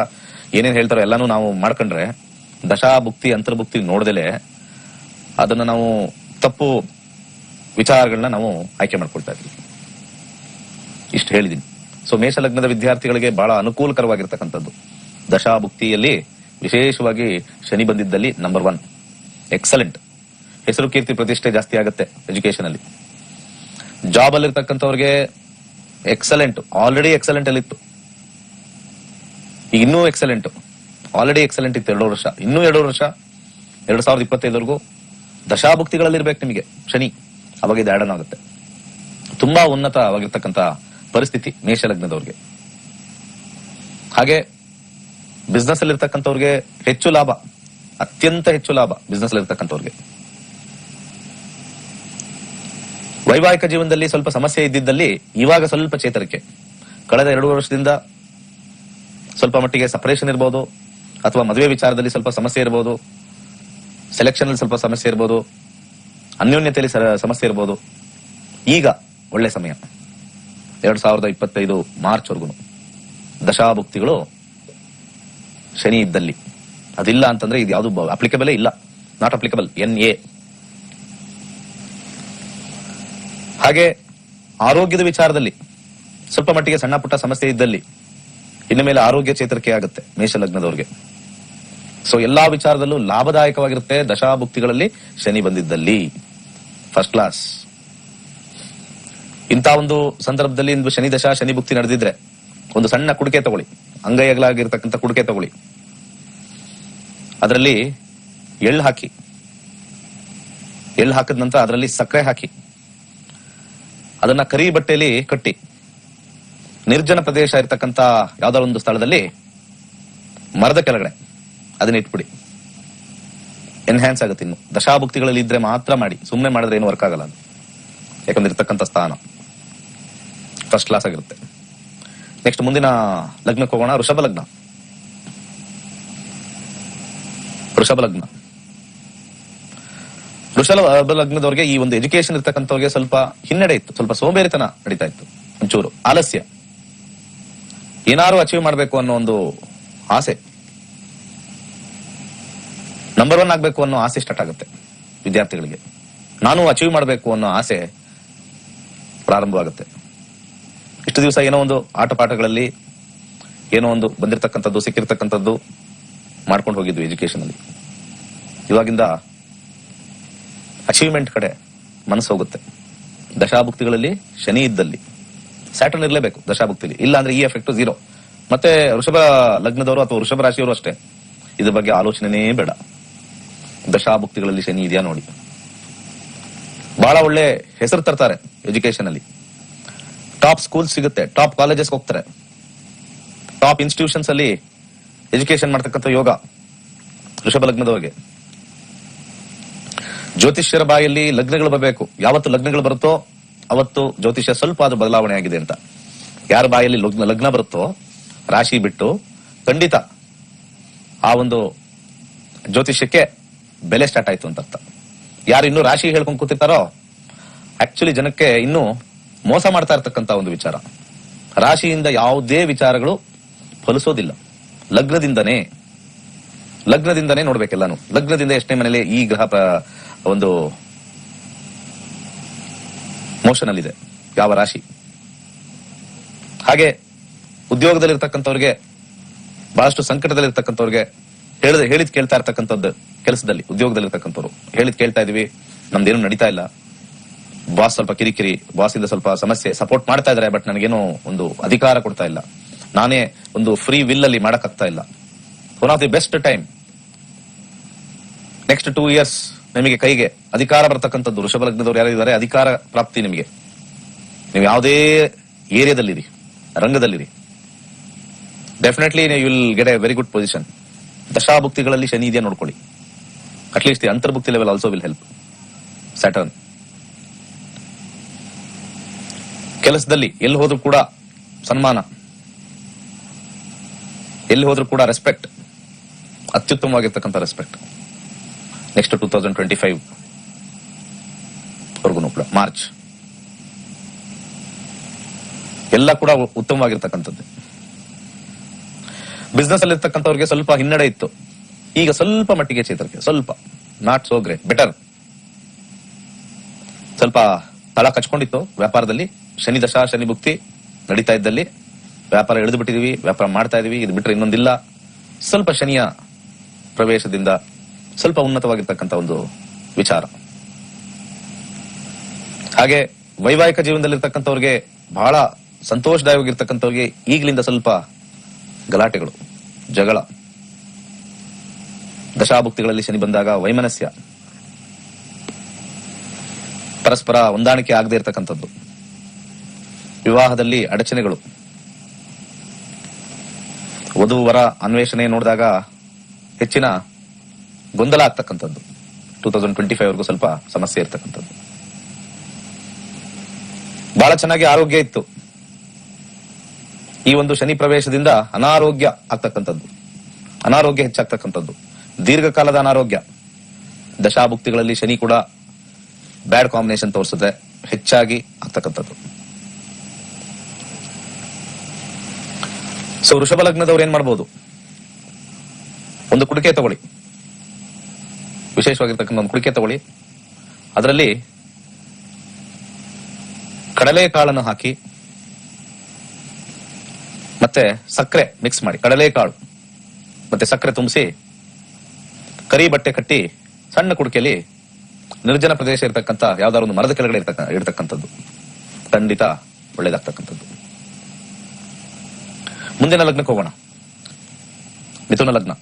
ಏನೇನ್ ಹೇಳ್ತಾರೋ ಎಲ್ಲಾನು ನಾವು ಮಾಡ್ಕೊಂಡ್ರೆ ದಶಾಭುಕ್ತಿ ಅಂತರ್ಭುಕ್ತಿ ನೋಡ್ದಲೆ ಅದನ್ನ ನಾವು ತಪ್ಪು ವಿಚಾರಗಳನ್ನ ನಾವು ಆಯ್ಕೆ ಮಾಡ್ಕೊಳ್ತಾ ಇದ್ವಿ. ಇಷ್ಟು ಹೇಳಿದೀನಿ. ಸೊ ಮೇಷ ಲಗ್ನದ ವಿದ್ಯಾರ್ಥಿಗಳಿಗೆ ಬಹಳ ಅನುಕೂಲಕರವಾಗಿರ್ತಕ್ಕಂಥದ್ದು ದಶಾಭುಕ್ತಿಯಲ್ಲಿ, ವಿಶೇಷವಾಗಿ ಶನಿ ಬಂದಿದ್ದಲ್ಲಿ ನಂಬರ್ 1 ಎಕ್ಸಲೆಂಟ್. ಹೆಸರು ಕೀರ್ತಿ ಪ್ರತಿಷ್ಠೆ ಜಾಸ್ತಿ ಆಗುತ್ತೆ ಎಜುಕೇಶನ್ ಅಲ್ಲಿ. ಜಾಬ್ ಅಲ್ಲಿ ಇರ್ತಕ್ಕಂಥವ್ರಿಗೆ ಎಕ್ಸಲೆಂಟ್, ಆಲ್ರೆಡಿ ಎಕ್ಸಲೆಂಟ್ ಅಲ್ಲಿ ಇತ್ತು, ಈಗ ಇನ್ನೂ ಎಕ್ಸಲೆಂಟ್. ಆಲ್ರೆಡಿ ಎಕ್ಸಲೆಂಟ್ ಇತ್ತು 2 ವರ್ಷ, ಇನ್ನೂ 2 ವರ್ಷ 2025ವರೆಗೂ ದಶಾಭುಕ್ತಿಗಳಲ್ಲಿ ಇರ್ಬೇಕು ನಿಮಗೆ ಶನಿ. ಅವಾಗ ಇದು ಆಡನ್ ಆಗುತ್ತೆ. ತುಂಬಾ ಉನ್ನತವಾಗಿರ್ತಕ್ಕಂಥ ಪರಿಸ್ಥಿತಿ ಮೇಷ ಲಗ್ನದವ್ರಿಗೆ. ಹಾಗೆ ಬಿಸ್ನೆಸ್ ಅಲ್ಲಿ ಇರ್ತಕ್ಕಂಥವ್ರಿಗೆ ಹೆಚ್ಚು ಲಾಭ, ಅತ್ಯಂತ ಹೆಚ್ಚು ಲಾಭ ಬಿಸ್ನೆಸ್ ಅಲ್ಲಿ ಇರ್ತಕ್ಕಂಥವ್ರಿಗೆ. ವೈವಾಹಿಕ ಜೀವನದಲ್ಲಿ ಸ್ವಲ್ಪ ಸಮಸ್ಯೆ ಇದ್ದಿದ್ದಲ್ಲಿ ಇವಾಗ ಸ್ವಲ್ಪ ಚೇತರಿಕೆ. ಕಳೆದ 2 ವರ್ಷದಿಂದ ಸ್ವಲ್ಪ ಮಟ್ಟಿಗೆ ಸಪರೇಷನ್ ಇರಬಹುದು, ಅಥವಾ ಮದುವೆ ವಿಚಾರದಲ್ಲಿ ಸ್ವಲ್ಪ ಸಮಸ್ಯೆ ಇರಬಹುದು, ಸೆಲೆಕ್ಷನ್ ಅಲ್ಲಿ ಸ್ವಲ್ಪ ಸಮಸ್ಯೆ ಇರಬಹುದು, ಅನ್ಯೋನ್ಯತೆಯಲ್ಲಿ ಸಮಸ್ಯೆ ಇರಬಹುದು. ಈಗ ಒಳ್ಳೆ ಸಮಯ 2025 ಮಾರ್ಚ್ ವರೆಗೂ ದಶಾಭುಕ್ತಿಗಳು ಶನಿ ಇದ್ದಲ್ಲಿ. ಅದಿಲ್ಲ ಅಂತಂದ್ರೆ ಇದು ಯಾವುದು ಅಪ್ಲಿಕಬಲೇ ಇಲ್ಲ, ನಾಟ್ ಅಪ್ಲಿಕಬಲ್, NA. ಹಾಗೆ ಆರೋಗ್ಯದ ವಿಚಾರದಲ್ಲಿ ಸ್ವಲ್ಪ ಮಟ್ಟಿಗೆ ಸಣ್ಣ ಪುಟ್ಟ ಸಮಸ್ಯೆ ಇದ್ದಲ್ಲಿ ಇನ್ನು ಮೇಲೆ ಆರೋಗ್ಯ ಚೇತರಿಕೆ ಆಗುತ್ತೆ ಮೇಷ ಲಗ್ನದವ್ರಿಗೆ. ಸೊ ಎಲ್ಲಾ ವಿಚಾರದಲ್ಲೂ ಲಾಭದಾಯಕವಾಗಿರುತ್ತೆ ದಶಾಭುಕ್ತಿಗಳಲ್ಲಿ ಶನಿ ಬಂದಿದ್ದಲ್ಲಿ. First class. ಇಂಥ ಒಂದು ಸಂದರ್ಭದಲ್ಲಿ ಶನಿ ದಶಾ ಶನಿ ಭುಕ್ತಿ ನಡೆದಿದ್ರೆ ಒಂದು ಸಣ್ಣ ಕುಡಿಕೆ ತಗೊಳ್ಳಿ, ಅಂಗೈ ಅಗಲಾಗಿರ್ತಕ್ಕಂಥ ಕುಡಿಕೆ ತಗೊಳ್ಳಿ, ಅದರಲ್ಲಿ ಎಳ್ಳು ಹಾಕಿ, ಎಳ್ಳು ಹಾಕಿದ ನಂತರ ಅದರಲ್ಲಿ ಸಕ್ಕರೆ ಹಾಕಿ, ಅದನ್ನ ಕರಿ ಬಟ್ಟೆಯಲ್ಲಿ ಕಟ್ಟಿ ನಿರ್ಜನ ಪ್ರದೇಶ ಇರತಕ್ಕಂತ ಯಾವ್ದಾರ ಒಂದು ಸ್ಥಳದಲ್ಲಿ ಮರದ ಕೆಳಗಡೆ ಅದನ್ನ ಇಟ್ಬಿಡಿ. ಎನ್ಹ್ಯಾನ್ಸ್ ಆಗುತ್ತೆ. ಇನ್ನು ದಶಾಭುಕ್ತಿಗಳಲ್ಲಿ ಇದ್ರೆ ಮಾತ್ರ ಮಾಡಿ, ಸುಮ್ಮನೆ ಮಾಡಿದ್ರೆ ಏನು ವರ್ಕ್ ಆಗಲ್ಲ ಅದು. ಯಾಕಂದ್ರೆ ಇರ್ತಕ್ಕಂಥ ಸ್ಥಾನ ಫಸ್ಟ್ ಕ್ಲಾಸ್ ಆಗಿರುತ್ತೆ. ನೆಕ್ಸ್ಟ್ ಮುಂದಿನ ಲಗ್ನಕ್ಕೆ ಹೋಗೋಣ. ವೃಷಭ ಲಗ್ನ. ವೃಷಭ ಲಗ್ನ ವೃಷಭ ಲಗ್ನದವ್ರಿಗೆ ಈ ಒಂದು ಎಜುಕೇಶನ್ ಇರ್ತಕ್ಕಂಥವ್ರಿಗೆ ಸ್ವಲ್ಪ ಹಿನ್ನಡೆ ಇತ್ತು, ಸ್ವಲ್ಪ ಸೋಂಬೇರಿತನ ನಡೀತಾ ಇತ್ತು, ಒಂಚೂರು ಆಲಸ್ಯ. ಏನಾರು ಅಚೀವ್ ಮಾಡಬೇಕು ಅನ್ನೋ ಒಂದು ಆಸೆ, ನಂಬರ್ 1 ಆಗ್ಬೇಕು ಅನ್ನೋ ಆಸೆ ಸ್ಟಾರ್ಟ್ ಆಗುತ್ತೆ ವಿದ್ಯಾರ್ಥಿಗಳಿಗೆ. ನಾನು ಅಚೀವ್ ಮಾಡಬೇಕು ಅನ್ನೋ ಆಸೆ ಪ್ರಾರಂಭವಾಗುತ್ತೆ. ಇಷ್ಟು ದಿವಸ ಏನೋ ಒಂದು ಆಟ ಪಾಠಗಳಲ್ಲಿ ಏನೋ ಒಂದು ಬಂದಿರತಕ್ಕಂಥದ್ದು, ಸಿಕ್ಕಿರ್ತಕ್ಕಂಥದ್ದು ಮಾಡ್ಕೊಂಡು ಹೋಗಿದ್ವಿ ಎಜುಕೇಶನ್ ಅಲ್ಲಿ. ಇವಾಗಿಂದ ಅಚೀವ್ಮೆಂಟ್ ಕಡೆ ಮನಸ್ಸು ಹೋಗುತ್ತೆ. ದಶಾಭುಕ್ತಿಗಳಲ್ಲಿ ಶನಿ ಇದ್ದಲ್ಲಿ ಸ್ಯಾಟರ್ನ್ ಇರಲೇಬೇಕು ದಶಾಭುಕ್ತಿಲಿ, ಇಲ್ಲ ಅಂದ್ರೆ ಈ ಎಫೆಕ್ಟ್ 0. ಮತ್ತೆ ವೃಷಭ ಲಗ್ನದವರು ಅಥವಾ ವೃಷಭ ರಾಶಿಯವರು ಅಷ್ಟೇ, ಇದ್ರ ಬಗ್ಗೆ ಆಲೋಚನೆನೇ ಬೇಡ. ದಶಾಭುಕ್ತಿಗಳಲ್ಲಿ ಶನಿ ಇದೆಯಾ ನೋಡಿ. ಬಹಳ ಒಳ್ಳೆ ಹೆಸರು ತರ್ತಾರೆ ಎಜುಕೇಶನ್ ಅಲ್ಲಿ, ಟಾಪ್ ಸ್ಕೂಲ್ ಸಿಗುತ್ತೆ, ಟಾಪ್ ಕಾಲೇಜಸ್ ಹೋಗ್ತಾರೆ, ಟಾಪ್ ಇನ್ಸ್ಟಿಟ್ಯೂಷನ್ಸ್ ಅಲ್ಲಿ ಎಜುಕೇಶನ್ ಮಾಡ್ತಕ್ಕಂಥ ಯೋಗ ವೃಷಭ ಲಗ್ನದವರಿಗೆ. ಜ್ಯೋತಿಷ್ಯರ ಬಾಯಲ್ಲಿ ಲಗ್ನಗಳು ಬರಬೇಕು. ಯಾವತ್ತು ಲಗ್ನಗಳು ಬರುತ್ತೋ ಅವತ್ತು ಜ್ಯೋತಿಷ್ಯ ಸ್ವಲ್ಪ ಅದು ಬದಲಾವಣೆ ಆಗಿದೆ ಅಂತ. ಯಾರ ಬಾಯಲ್ಲಿ ಲಗ್ನ ಬರುತ್ತೋ ರಾಶಿ ಬಿಟ್ಟು ಖಂಡಿತ ಆ ಒಂದು ಜ್ಯೋತಿಷ್ಯಕ್ಕೆ ಬೆಲೆ ಸ್ಟಾರ್ಟ್ ಆಯ್ತು ಅಂತ ಅರ್ಥ. ಯಾರು ಇನ್ನೂ ರಾಶಿ ಹೇಳ್ಕೊಂಡು ಕೂತಿರ್ತಾರೋ ಆಕ್ಚುಲಿ ಜನಕ್ಕೆ ಇನ್ನೂ ಮೋಸ ಮಾಡ್ತಾ ಇರ್ತಕ್ಕಂತ ಒಂದು ವಿಚಾರ. ರಾಶಿಯಿಂದ ಯಾವುದೇ ವಿಚಾರಗಳು ಫಲಿಸೋದಿಲ್ಲ. ಲಗ್ನದಿಂದನೇ ನೋಡ್ಬೇಕೆಲ್ಲಾನು. ಲಗ್ನದಿಂದ ಎಷ್ಟನೇ ಮನೇಲಿ ಈ ಗ್ರಹ ಒಂದು ಮೋಷನ್ ಅಲ್ಲಿದೆ, ಯಾವ ರಾಶಿ. ಹಾಗೆ ಉದ್ಯೋಗದಲ್ಲಿರ್ತಕ್ಕಂಥವ್ರಿಗೆ, ಬಹಳಷ್ಟು ಸಂಕಟದಲ್ಲಿರ್ತಕ್ಕಂಥವ್ರಿಗೆ ಹೇಳಿದ್ ಕೇಳ್ತಾ ಇರ್ತಕ್ಕಂಥದ್ದು, ಕೆಲಸದಲ್ಲಿ ಉದ್ಯೋಗದಲ್ಲಿರ್ತಕ್ಕಂಥವ್ರು ಹೇಳಿದ್ ಕೇಳ್ತಾ ಇದೀವಿ, ನಮ್ದೇನು ನಡೀತಾ ಇಲ್ಲ, ಬಾಸ್ ಸ್ವಲ್ಪ ಕಿರಿಕಿರಿ, ಬಾಸ್ ಇಂದ ಸ್ವಲ್ಪ ಸಮಸ್ಯೆ, ಸಪೋರ್ಟ್ ಮಾಡ್ತಾ ಇದಾರೆ ಬಟ್ ನನಗೇನು ಒಂದು ಅಧಿಕಾರ ಕೊಡ್ತಾ ಇಲ್ಲ, ನಾನೇ ಒಂದು ಫ್ರೀ ವಿಲ್ ಅಲ್ಲಿ ಮಾಡಕ್ಕಾಗ್ತಾ ಇಲ್ಲ. One of the best time next 2 years ನಿಮಗೆ ಕೈಗೆ ಅಧಿಕಾರ ಬರ್ತಕ್ಕಂಥದ್ದು. ವೃಷಭ ಲಗ್ನದವ್ರು ಯಾರಿದ್ದಾರೆ, ಅಧಿಕಾರ ಪ್ರಾಪ್ತಿ ನಿಮಗೆ. ನೀವು ಯಾವುದೇ ಏರಿಯಾದಲ್ಲಿರಿ, ರಂಗದಲ್ಲಿರಿ, definitely you will get a very good position. ದಶಾಭುಕ್ತಿಗಳಲ್ಲಿ ಶನಿ ಇದೆಯಾ ನೋಡ್ಕೊಳ್ಳಿ. ಅಟ್ಲೀಸ್ಟ್ ದಿ ಅಂತರ್ಭುಕ್ತಿ level also will help. Saturn ಕೆಲಸದಲ್ಲಿ ಎಲ್ಲಿ ಹೋದ್ರೂ ಕೂಡ ಸನ್ಮಾನ, ಎಲ್ಲಿ ಹೋದ್ರೂ ಕೂಡ ರೆಸ್ಪೆಕ್ಟ್, ಅತ್ಯುತ್ತಮವಾಗಿರ್ತಕ್ಕಂಥ ರೆಸ್ಪೆಕ್ಟ್. ನೆಕ್ಸ್ಟ್ 2025 ವರ್ಗು ಕೂಡ ಮಾರ್ಚ್ ಎಲ್ಲ ಕೂಡ ಉತ್ತಮವಾಗಿರ್ತಕ್ಕಂಥದ್ದು. ಬಿಸ್ನೆಸ್ ಅಲ್ಲಿ ಇರ್ತಕ್ಕಂಥವ್ರಿಗೆ ಸ್ವಲ್ಪ ಹಿನ್ನಡೆ ಇತ್ತು, ಈಗ ಸ್ವಲ್ಪ ಮಟ್ಟಿಗೆ ಚೇತರಿಕೆ, ಸ್ವಲ್ಪ ನಾಟ್ ಸೋ ಗ್ರೇಟ್, ಬೆಟರ್. ಸ್ವಲ್ಪ ತಳ ಕಚ್ಕೊಂಡಿತ್ತು ವ್ಯಾಪಾರದಲ್ಲಿ. ಶನಿ ದಶಾ ಶನಿ ಭುಕ್ತಿ ನಡೀತಾ ಇದ್ದಲ್ಲಿ ವ್ಯಾಪಾರ ಎಳೆದು ಬಿಟ್ಟಿದೀವಿ, ವ್ಯಾಪಾರ ಮಾಡ್ತಾ ಇದೀವಿ. ಇದು ಬಿಟ್ರೆ ಇನ್ನೊಂದಿಲ್ಲ. ಸ್ವಲ್ಪ ಶನಿಯ ಪ್ರವೇಶದಿಂದ ಸ್ವಲ್ಪ ಉನ್ನತವಾಗಿರ್ತಕ್ಕಂಥ ಒಂದು ವಿಚಾರ. ಹಾಗೆ ವೈವಾಹಿಕ ಜೀವನದಲ್ಲಿರ್ತಕ್ಕಂಥವ್ರಿಗೆ, ಬಹಳ ಸಂತೋಷದಾಯವಾಗಿರ್ತಕ್ಕಂಥವ್ರಿಗೆ ಈಗಲಿಂದ ಸ್ವಲ್ಪ ಗಲಾಟೆಗಳು, ಜಗಳ. ದಶಾಭುಕ್ತಿಗಳಲ್ಲಿ ಶನಿ ಬಂದಾಗ ವೈಮನಸ್ಯ, ಪರಸ್ಪರ ಹೊಂದಾಣಿಕೆ ಆಗದೆ ಇರತಕ್ಕಂಥದ್ದು, ವಿವಾಹದಲ್ಲಿ ಅಡಚಣೆಗಳು, ವಧುವರ ಅನ್ವೇಷಣೆ ನೋಡಿದಾಗ ಹೆಚ್ಚಿನ ಗೊಂದಲ ಆಗ್ತಕ್ಕಂಥದ್ದು. 2025 ವರೆಗೂ ಸ್ವಲ್ಪ ಸಮಸ್ಯೆ ಇರ್ತಕ್ಕಂಥದ್ದು. ಬಹಳ ಚೆನ್ನಾಗಿ ಆರೋಗ್ಯ ಇತ್ತು, ಈ ಒಂದು ಶನಿ ಪ್ರವೇಶದಿಂದ ಅನಾರೋಗ್ಯ ಆಗ್ತಕ್ಕಂಥದ್ದು, ಅನಾರೋಗ್ಯ ಹೆಚ್ಚಾಗ್ತಕ್ಕಂಥದ್ದು, ದೀರ್ಘಕಾಲದ ಅನಾರೋಗ್ಯ. ದಶಾಭುಕ್ತಿಗಳಲ್ಲಿ ಶನಿ ಕೂಡ ಬ್ಯಾಡ್ ಕಾಂಬಿನೇಷನ್ ತೋರಿಸುತ್ತೆ, ಹೆಚ್ಚಾಗಿ ಆಗ್ತಕ್ಕಂಥದ್ದು. ಸೊ ವೃಷಭ ಲಗ್ನದವ್ರು ಏನ್ ಮಾಡಬಹುದು, ಒಂದು ಕುಡಿಕೆ ತಗೊಳ್ಳಿ, ವಿಶೇಷವಾಗಿರ್ತಕ್ಕಂಥ ಒಂದು ಕುಡಿಕೆ ತಗೊಳ್ಳಿ. ಅದರಲ್ಲಿ ಕಡಲೆಕಾಳನ್ನು ಹಾಕಿ ಮತ್ತೆ ಸಕ್ಕರೆ ಮಿಕ್ಸ್ ಮಾಡಿ, ಕಡಲೆಕಾಳು ಮತ್ತೆ ಸಕ್ಕರೆ ತುಂಬಿಸಿ ಕರಿ ಬಟ್ಟೆ ಕಟ್ಟಿ ಸಣ್ಣ ಕುಡಿಕೆಯಲ್ಲಿ ನಿರ್ಜನ ಪ್ರದೇಶ ಇರತಕ್ಕಂಥ ಯಾವ್ದಾದ್ರು ಒಂದು ಮರದ ಕೆಳಗಡೆ ಇರ್ತಕ್ಕಂಥದ್ದು ಖಂಡಿತ ಒಳ್ಳೇದಾಗ್ತಕ್ಕಂಥದ್ದು. ಮುಂದಿನ ಲಗ್ನಕ್ಕೆ ಹೋಗೋಣ. ಮಿಥುನ ಲಗ್ನ.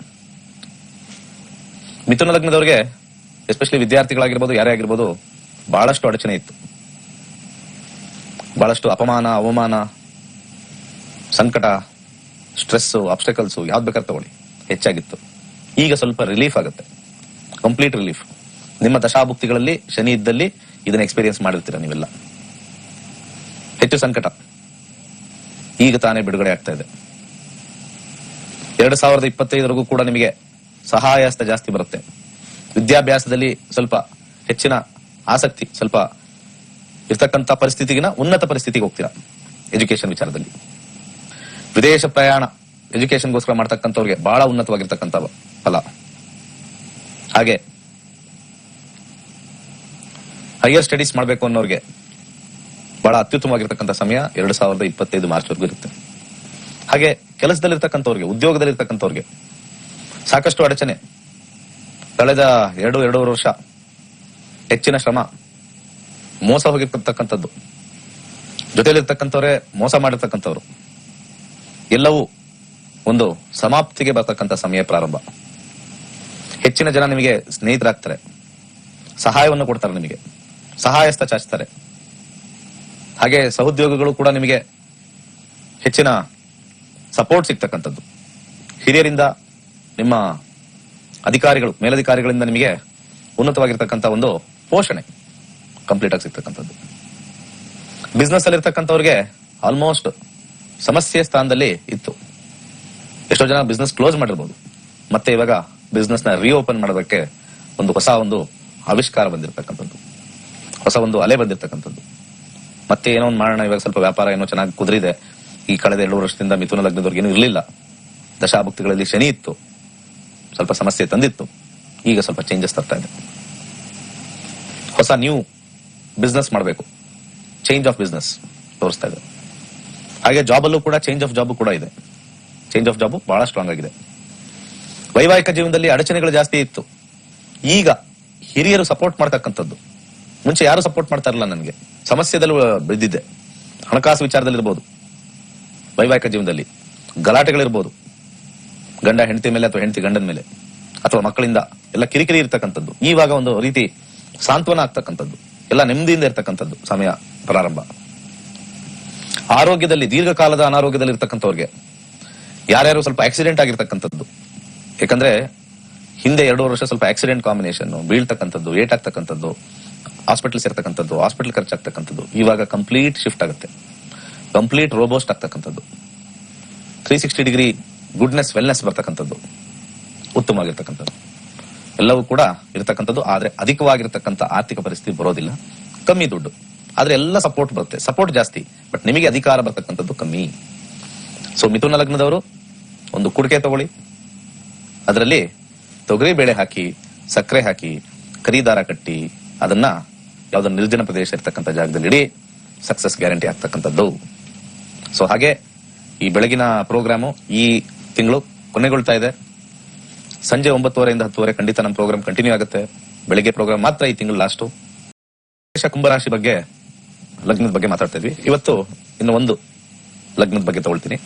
ಮಿಥುನ ಲಗ್ನದವ್ರಿಗೆ ಎಸ್ಪೆಷಲಿ ವಿದ್ಯಾರ್ಥಿಗಳಾಗಿರ್ಬೋದು, ಯಾರೇ ಆಗಿರ್ಬೋದು, ಬಹಳಷ್ಟು ಅಡಚಣೆ ಇತ್ತು. ಬಹಳಷ್ಟು ಅಪಮಾನ, ಅವಮಾನ, ಸಂಕಟ, ಸ್ಟ್ರೆಸ್, ಆಬ್ಸ್ಟಕಲ್ಸ್, ಯಾವ್ದು ಬೇಕಾದ್ರೆ ತಗೊಳ್ಳಿ, ಹೆಚ್ಚಾಗಿತ್ತು. ಈಗ ಸ್ವಲ್ಪ ರಿಲೀಫ್ ಆಗುತ್ತೆ, ಕಂಪ್ಲೀಟ್ ರಿಲೀಫ್. ನಿಮ್ಮ ದಶಾಭುಕ್ತಿಗಳಲ್ಲಿ ಶನಿ ಇದ್ದಲ್ಲಿ ಇದನ್ನ ಎಕ್ಸ್ಪೀರಿಯನ್ಸ್ ಮಾಡಿರ್ತೀರ ನೀವೆಲ್ಲ. ಹೆಚ್ಚು ಸಂಕಟ ಈಗ ತಾನೇ ಬಿಡುಗಡೆ ಆಗ್ತಾ ಇದೆ. 2025 ಕೂಡ ನಿಮಗೆ ಸಹಾಯ ಹಸ್ತ ಜಾಸ್ತಿ ಬರುತ್ತೆ. ವಿದ್ಯಾಭ್ಯಾಸದಲ್ಲಿ ಸ್ವಲ್ಪ ಹೆಚ್ಚಿನ ಆಸಕ್ತಿ, ಸ್ವಲ್ಪ ಇರ್ತಕ್ಕಂಥ ಪರಿಸ್ಥಿತಿಗಿನ ಉನ್ನತ ಪರಿಸ್ಥಿತಿಗೆ ಹೋಗ್ತೀರಾ. ಎಜುಕೇಶನ್ ವಿಚಾರದಲ್ಲಿ ವಿದೇಶ ಪ್ರಯಾಣ, ಎಜುಕೇಶನ್ಗೋಸ್ಕರ ಮಾಡ್ತಕ್ಕಂಥವ್ರಿಗೆ ಬಹಳ ಉನ್ನತವಾಗಿರ್ತಕ್ಕಂಥ ಫಲ. ಹಾಗೆ ಹೈಯರ್ ಸ್ಟಡೀಸ್ ಮಾಡಬೇಕು ಅನ್ನೋರಿಗೆ ಬಹಳ ಅತ್ಯುತ್ತಮವಾಗಿರ್ತಕ್ಕಂಥ ಸಮಯ 2025 ಮಾರ್ಚ್ವರೆಗೂ ಇರುತ್ತೆ. ಹಾಗೆ ಕೆಲಸದಲ್ಲಿರ್ತಕ್ಕಂಥವ್ರಿಗೆ, ಉದ್ಯೋಗದಲ್ಲಿರ್ತಕ್ಕಂಥವ್ರಿಗೆ ಸಾಕಷ್ಟು ಅಡಚಣೆ. ಕಳೆದ 2.5 ವರ್ಷ ಹೆಚ್ಚಿನ ಶ್ರಮ, ಮೋಸ ಹೋಗಿರ್ತಕ್ಕಂಥದ್ದು, ಜೊತೆಲಿರ್ತಕ್ಕಂಥವ್ರೆ ಮೋಸ ಮಾಡಿರ್ತಕ್ಕಂಥವ್ರು, ಎಲ್ಲವೂ ಒಂದು ಸಮಾಪ್ತಿಗೆ ಬರ್ತಕ್ಕಂಥ ಸಮಯ ಪ್ರಾರಂಭ. ಹೆಚ್ಚಿನ ಜನ ನಿಮಗೆ ಸ್ನೇಹಿತರಾಗ್ತಾರೆ, ಸಹಾಯವನ್ನು ಕೊಡ್ತಾರೆ, ನಿಮಗೆ ಸಹಾಯಸ್ತ ಚಾಚ್ತಾರೆ. ಹಾಗೆ ಸಹೋದ್ಯೋಗಿಗಳು ಕೂಡ ನಿಮಗೆ ಹೆಚ್ಚಿನ ಸಪೋರ್ಟ್ ಸಿಗ್ತಕ್ಕಂಥದ್ದು. ಹಿರಿಯರಿಂದ, ನಿಮ್ಮ ಅಧಿಕಾರಿಗಳು, ಮೇಲಧಿಕಾರಿಗಳಿಂದ ನಿಮಗೆ ಉನ್ನತವಾಗಿರ್ತಕ್ಕಂಥ ಒಂದು ಪೋಷಣೆ ಕಂಪ್ಲೀಟ್ ಆಗಿ ಸಿಗ್ತಕ್ಕಂಥದ್ದು. ಬಿಸ್ನೆಸ್ ಅಲ್ಲಿ ಇರ್ತಕ್ಕಂಥವ್ರಿಗೆ ಆಲ್ಮೋಸ್ಟ್ ಸಮಸ್ಯೆ ಸ್ಥಾನದಲ್ಲಿ ಇತ್ತು. ಎಷ್ಟೋ ಜನ ಬಿಸ್ನೆಸ್ ಕ್ಲೋಸ್ ಮಾಡಿರ್ಬೋದು, ಮತ್ತೆ ಇವಾಗ ಬಿಸ್ನೆಸ್ ನ ರಿಓಪನ್ ಮಾಡೋದಕ್ಕೆ ಒಂದು ಹೊಸ ಒಂದು ಆವಿಷ್ಕಾರ ಬಂದಿರತಕ್ಕಂಥದ್ದು. ಹೊಸ ಒಂದು ಅಲೆ ಬಂದಿರತಕ್ಕಂಥದ್ದು. ಮತ್ತೆ ಏನೋ ಒಂದು ಮಾಡೋಣ, ಇವಾಗ ಸ್ವಲ್ಪ ವ್ಯಾಪಾರ ಏನೋ ಚೆನ್ನಾಗಿ ಕುದುರಿದೆ. ಈ ಕಳೆದ 2 ವರ್ಷದಿಂದ ಮಿಥುನ ಲಗ್ನದವ್ರಿಗೆ ಏನೂ ಇರಲಿಲ್ಲ, ದಶಾಭುಕ್ತಿಗಳಲ್ಲಿ ಶನಿ ಇತ್ತು, ಸ್ವಲ್ಪ ಸಮಸ್ಯೆ ತಂದಿತ್ತು. ಈಗ ಸ್ವಲ್ಪ ಚೇಂಜಸ್ ತರ್ತಾ ಇದೆ. ಹೊಸ ನ್ಯೂ ಬಿಸ್ನೆಸ್ ಮಾಡಬೇಕು, ಚೇಂಜ್ ಆಫ್ ಬಿಸ್ನೆಸ್ ತೋರಿಸ್ತಾ ಇದೆ. ಹಾಗೆ ಜಾಬಲ್ಲೂ ಕೂಡ ಚೇಂಜ್ ಆಫ್ ಜಾಬ್ ಕೂಡ ಇದೆ. ಚೇಂಜ್ ಆಫ್ ಜಾಬ್ ಬಹಳ ಸ್ಟ್ರಾಂಗ್ ಆಗಿದೆ. ವೈವಾಹಿಕ ಜೀವನದಲ್ಲಿ ಅಡಚಣೆಗಳು ಜಾಸ್ತಿ ಇತ್ತು, ಈಗ ಹಿರಿಯರು ಸಪೋರ್ಟ್ ಮಾಡ್ತಕ್ಕಂಥದ್ದು. ಮುಂಚೆ ಯಾರು ಸಪೋರ್ಟ್ ಮಾಡ್ತಾ ಇರಲಿಲ್ಲ, ನನಗೆ ಸಮಸ್ಯೆದಲ್ಲಿ ಬಿದ್ದಿದ್ದೆ. ಹಣಕಾಸು ವಿಚಾರದಲ್ಲಿರ್ಬೋದು, ವೈವಾಹಿಕ ಜೀವನದಲ್ಲಿ ಗಲಾಟೆಗಳಿರ್ಬೋದು, ಗಂಡ ಹೆಂಡತಿ ಮೇಲೆ ಅಥವಾ ಹೆಂಡತಿ ಗಂಡನ ಮೇಲೆ ಅಥವಾ ಮಕ್ಕಳಿಂದ ಎಲ್ಲ ಕಿರಿಕಿರಿ ಇರ್ತಕ್ಕಂಥದ್ದು. ಇವಾಗ ಒಂದು ರೀತಿ ಸಾಂತ್ವನ ಆಗ್ತಕ್ಕಂಥದ್ದು, ಎಲ್ಲ ನೆಮ್ಮದಿಯಿಂದ ಇರ್ತಕ್ಕಂಥದ್ದು ಸಮಯ ಪ್ರಾರಂಭ. ಆರೋಗ್ಯದಲ್ಲಿ ದೀರ್ಘಕಾಲದ ಅನಾರೋಗ್ಯದಲ್ಲಿ ಇರ್ತಕ್ಕಂಥವ್ರಿಗೆ, ಯಾರ್ಯಾರು ಸ್ವಲ್ಪ ಆಕ್ಸಿಡೆಂಟ್ ಆಗಿರ್ತಕ್ಕಂಥದ್ದು, ಯಾಕಂದ್ರೆ ಹಿಂದೆ 2 ವರ್ಷ ಸ್ವಲ್ಪ ಆಕ್ಸಿಡೆಂಟ್ ಕಾಂಬಿನೇಷನ್, ಬೀಳ್ತಕ್ಕಂಥದ್ದು, ಏಟ್ ಆಗ್ತಕ್ಕಂಥದ್ದು, ಹಾಸ್ಪಿಟಲ್ ಸೇರ್ತಕ್ಕಂಥದ್ದು, ಹಾಸ್ಪಿಟಲ್ ಖರ್ಚಾಗ್ತಕ್ಕಂಥದ್ದು, ಇವಾಗ ಕಂಪ್ಲೀಟ್ ಶಿಫ್ಟ್ ಆಗುತ್ತೆ. ಕಂಪ್ಲೀಟ್ ರೋಬೋಸ್ಟ್ ಆಗ್ತಕ್ಕಂಥದ್ದು, 360 ಡಿಗ್ರಿ ಗುಡ್ನೆಸ್ ವೆಲ್ನೆಸ್ ಬರ್ತಕ್ಕಂಥದ್ದು, ಉತ್ತಮವಾಗಿರ್ತಕ್ಕಂಥದ್ದು ಎಲ್ಲವೂ ಕೂಡ ಇರತಕ್ಕಂಥದ್ದು. ಆದ್ರೆ ಅಧಿಕವಾಗಿರ್ತಕ್ಕಂಥ ಆರ್ಥಿಕ ಪರಿಸ್ಥಿತಿ ಬರೋದಿಲ್ಲ, ಕಮ್ಮಿ ದುಡ್ಡು. ಆದ್ರೆ ಎಲ್ಲ ಸಪೋರ್ಟ್ ಬರುತ್ತೆ, ಸಪೋರ್ಟ್ ಜಾಸ್ತಿ, ಬಟ್ ನಿಮಗೆ ಅಧಿಕಾರ ಬರ್ತಕ್ಕಂಥದ್ದು ಕಮ್ಮಿ. ಸೊ ಮಿಥುನ ಲಗ್ನದವರು ಒಂದು ಕುಡಿಕೆ ತಗೊಳ್ಳಿ, ಅದರಲ್ಲಿ ತೊಗರಿ ಬೇಳೆ ಹಾಕಿ, ಸಕ್ಕರೆ ಹಾಕಿ, ಕರಿದಾರ ಕಟ್ಟಿ, ಅದನ್ನ ಯಾವ್ದೋ ನಿರ್ಜನ ಪ್ರದೇಶ ಇರ್ತಕ್ಕಂಥ ಜಾಗದಲ್ಲಿ ಇಡಿ, ಸಕ್ಸಸ್ ಗ್ಯಾರಂಟಿ ಆಗ್ತಕ್ಕಂಥದ್ದು. ಸೊ ಹಾಗೆ ಈ ಬೆಳಗಿನ ಪ್ರೋಗ್ರಾಮು ಈ ತಿಂಗಳು ಕೊನೆಗೊಳ್ತಾ ಇದೆ. ಸಂಜೆ 9:30 10:00 ಖಂಡಿತ ನಮ್ಮ ಪ್ರೋಗ್ರಾಮ್ ಕಂಟಿನ್ಯೂ ಆಗುತ್ತೆ. ಬೆಳಿಗ್ಗೆ ಪ್ರೋಗ್ರಾಮ್ ಮಾತ್ರ ಈ ತಿಂಗಳು ಲಾಸ್ಟು. ಕುಂಭರಾಶಿ ಬಗ್ಗೆ, ಲಗ್ನದ ಬಗ್ಗೆ ಮಾತಾಡ್ತಾ ಇದ್ವಿ. ಇವತ್ತು ಇನ್ನು ಒಂದು ಲಗ್ನದ ಬಗ್ಗೆ ತಗೊಳ್ತೀನಿ.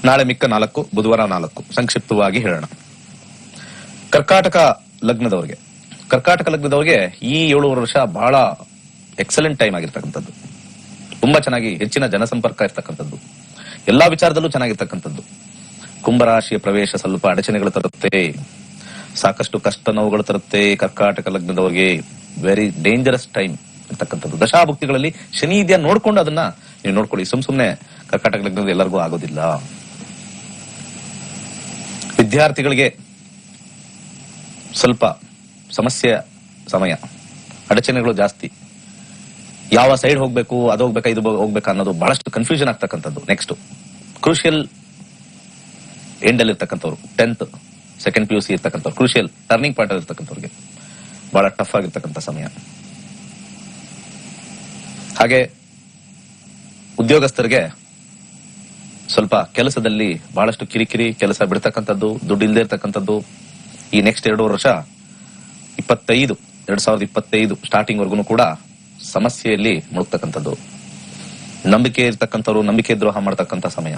ನಾಳೆ ಮಿಕ್ಕ 4, ಬುಧವಾರ 4 ಸಂಕ್ಷಿಪ್ತವಾಗಿ ಹೇಳೋಣ. ಕರ್ಕಾಟಕ ಲಗ್ನದವ್ರಿಗೆ ಈ 7 ವರ್ಷ ಬಹಳ ಎಕ್ಸಲೆಂಟ್ ಟೈಮ್ ಆಗಿರ್ತಕ್ಕಂಥದ್ದು. ತುಂಬಾ ಚೆನ್ನಾಗಿ ಹೆಚ್ಚಿನ ಜನಸಂಪರ್ಕ ಇರ್ತಕ್ಕಂಥದ್ದು, ಎಲ್ಲಾ ವಿಚಾರದಲ್ಲೂ ಚೆನ್ನಾಗಿರ್ತಕ್ಕಂಥದ್ದು. ಕುಂಭರಾಶಿಯ ಪ್ರವೇಶ ಸ್ವಲ್ಪ ಅಡಚಣೆಗಳು ತರುತ್ತೆ, ಸಾಕಷ್ಟು ಕಷ್ಟ ನೋವುಗಳು ತರುತ್ತೆ. ಕರ್ಕಾಟಕ ಲಗ್ನದವರಿಗೆ ವೆರಿ ಡೇಂಜರಸ್ ಟೈಮ್ ಇರ್ತಕ್ಕಂಥದ್ದು. ದಶಾಭುಕ್ತಿಗಳಲ್ಲಿ ಶನಿ ಇದೆಯಾ ನೋಡ್ಕೊಂಡು ಅದನ್ನ ನೀವು ನೋಡ್ಕೊಳ್ಳಿ. ಸುಮ್ನೆ ಕರ್ಕಾಟಕ ಲಗ್ನದ ಎಲ್ಲರಿಗೂ ಆಗೋದಿಲ್ಲ. ವಿದ್ಯಾರ್ಥಿಗಳಿಗೆ ಸ್ವಲ್ಪ ಸಮಸ್ಯೆ ಸಮಯ, ಅಡಚಣೆಗಳು ಜಾಸ್ತಿ. ಯಾವ ಸೈಡ್ ಹೋಗ್ಬೇಕು, ಅದು ಹೋಗ್ಬೇಕಾ ಇದು ಹೋಗ್ಬೇಕಾ ಅನ್ನೋದು ಬಹಳಷ್ಟು ಕನ್ಫ್ಯೂಷನ್ ಆಗ್ತಕ್ಕಂಥದ್ದು. ನೆಕ್ಸ್ಟ್ ಕ್ರೂಷಿಯಲ್ ಎಂಡ್ ಅಲ್ಲಿ ಇರ್ತಕ್ಕಂಥವ್ರು, 10th ಸೆಕೆಂಡ್ PUC ಇರ್ತಕ್ಕಂಥವ್ರು, ಕ್ರೂಷಿಯಲ್ ಟರ್ನಿಂಗ್ ಪಾಯಿಂಟ್ ಅಲ್ಲಿ ಇರ್ತಕ್ಕಂಥವ್ರಿಗೆ ಬಹಳ ಟಫ್ ಆಗಿರ್ತಕ್ಕಂಥ ಸಮಯ. ಹಾಗೆ ಉದ್ಯೋಗಸ್ಥರಿಗೆ ಸ್ವಲ್ಪ ಕೆಲಸದಲ್ಲಿ ಬಹಳಷ್ಟು ಕಿರಿಕಿರಿ, ಕೆಲಸ ಬಿಡ್ತಕ್ಕಂಥದ್ದು, ದುಡ್ಡು ಇಲ್ಲದೆ ಇರ್ತಕ್ಕಂಥದ್ದು. ಈ ನೆಕ್ಸ್ಟ್ 2 ವರ್ಷ 2025 ಸ್ಟಾರ್ಟಿಂಗ್ ವರ್ಗು ಕೂಡ ಸಮಸ್ಯೆಯಲ್ಲಿ ಮುಳುಗ್ತಕ್ಕಂಥದ್ದು. ನಂಬಿಕೆ ಇರ್ತಕ್ಕಂಥವ್ರು ನಂಬಿಕೆ ದ್ರೋಹ ಮಾಡ್ತಕ್ಕಂಥ ಸಮಯ,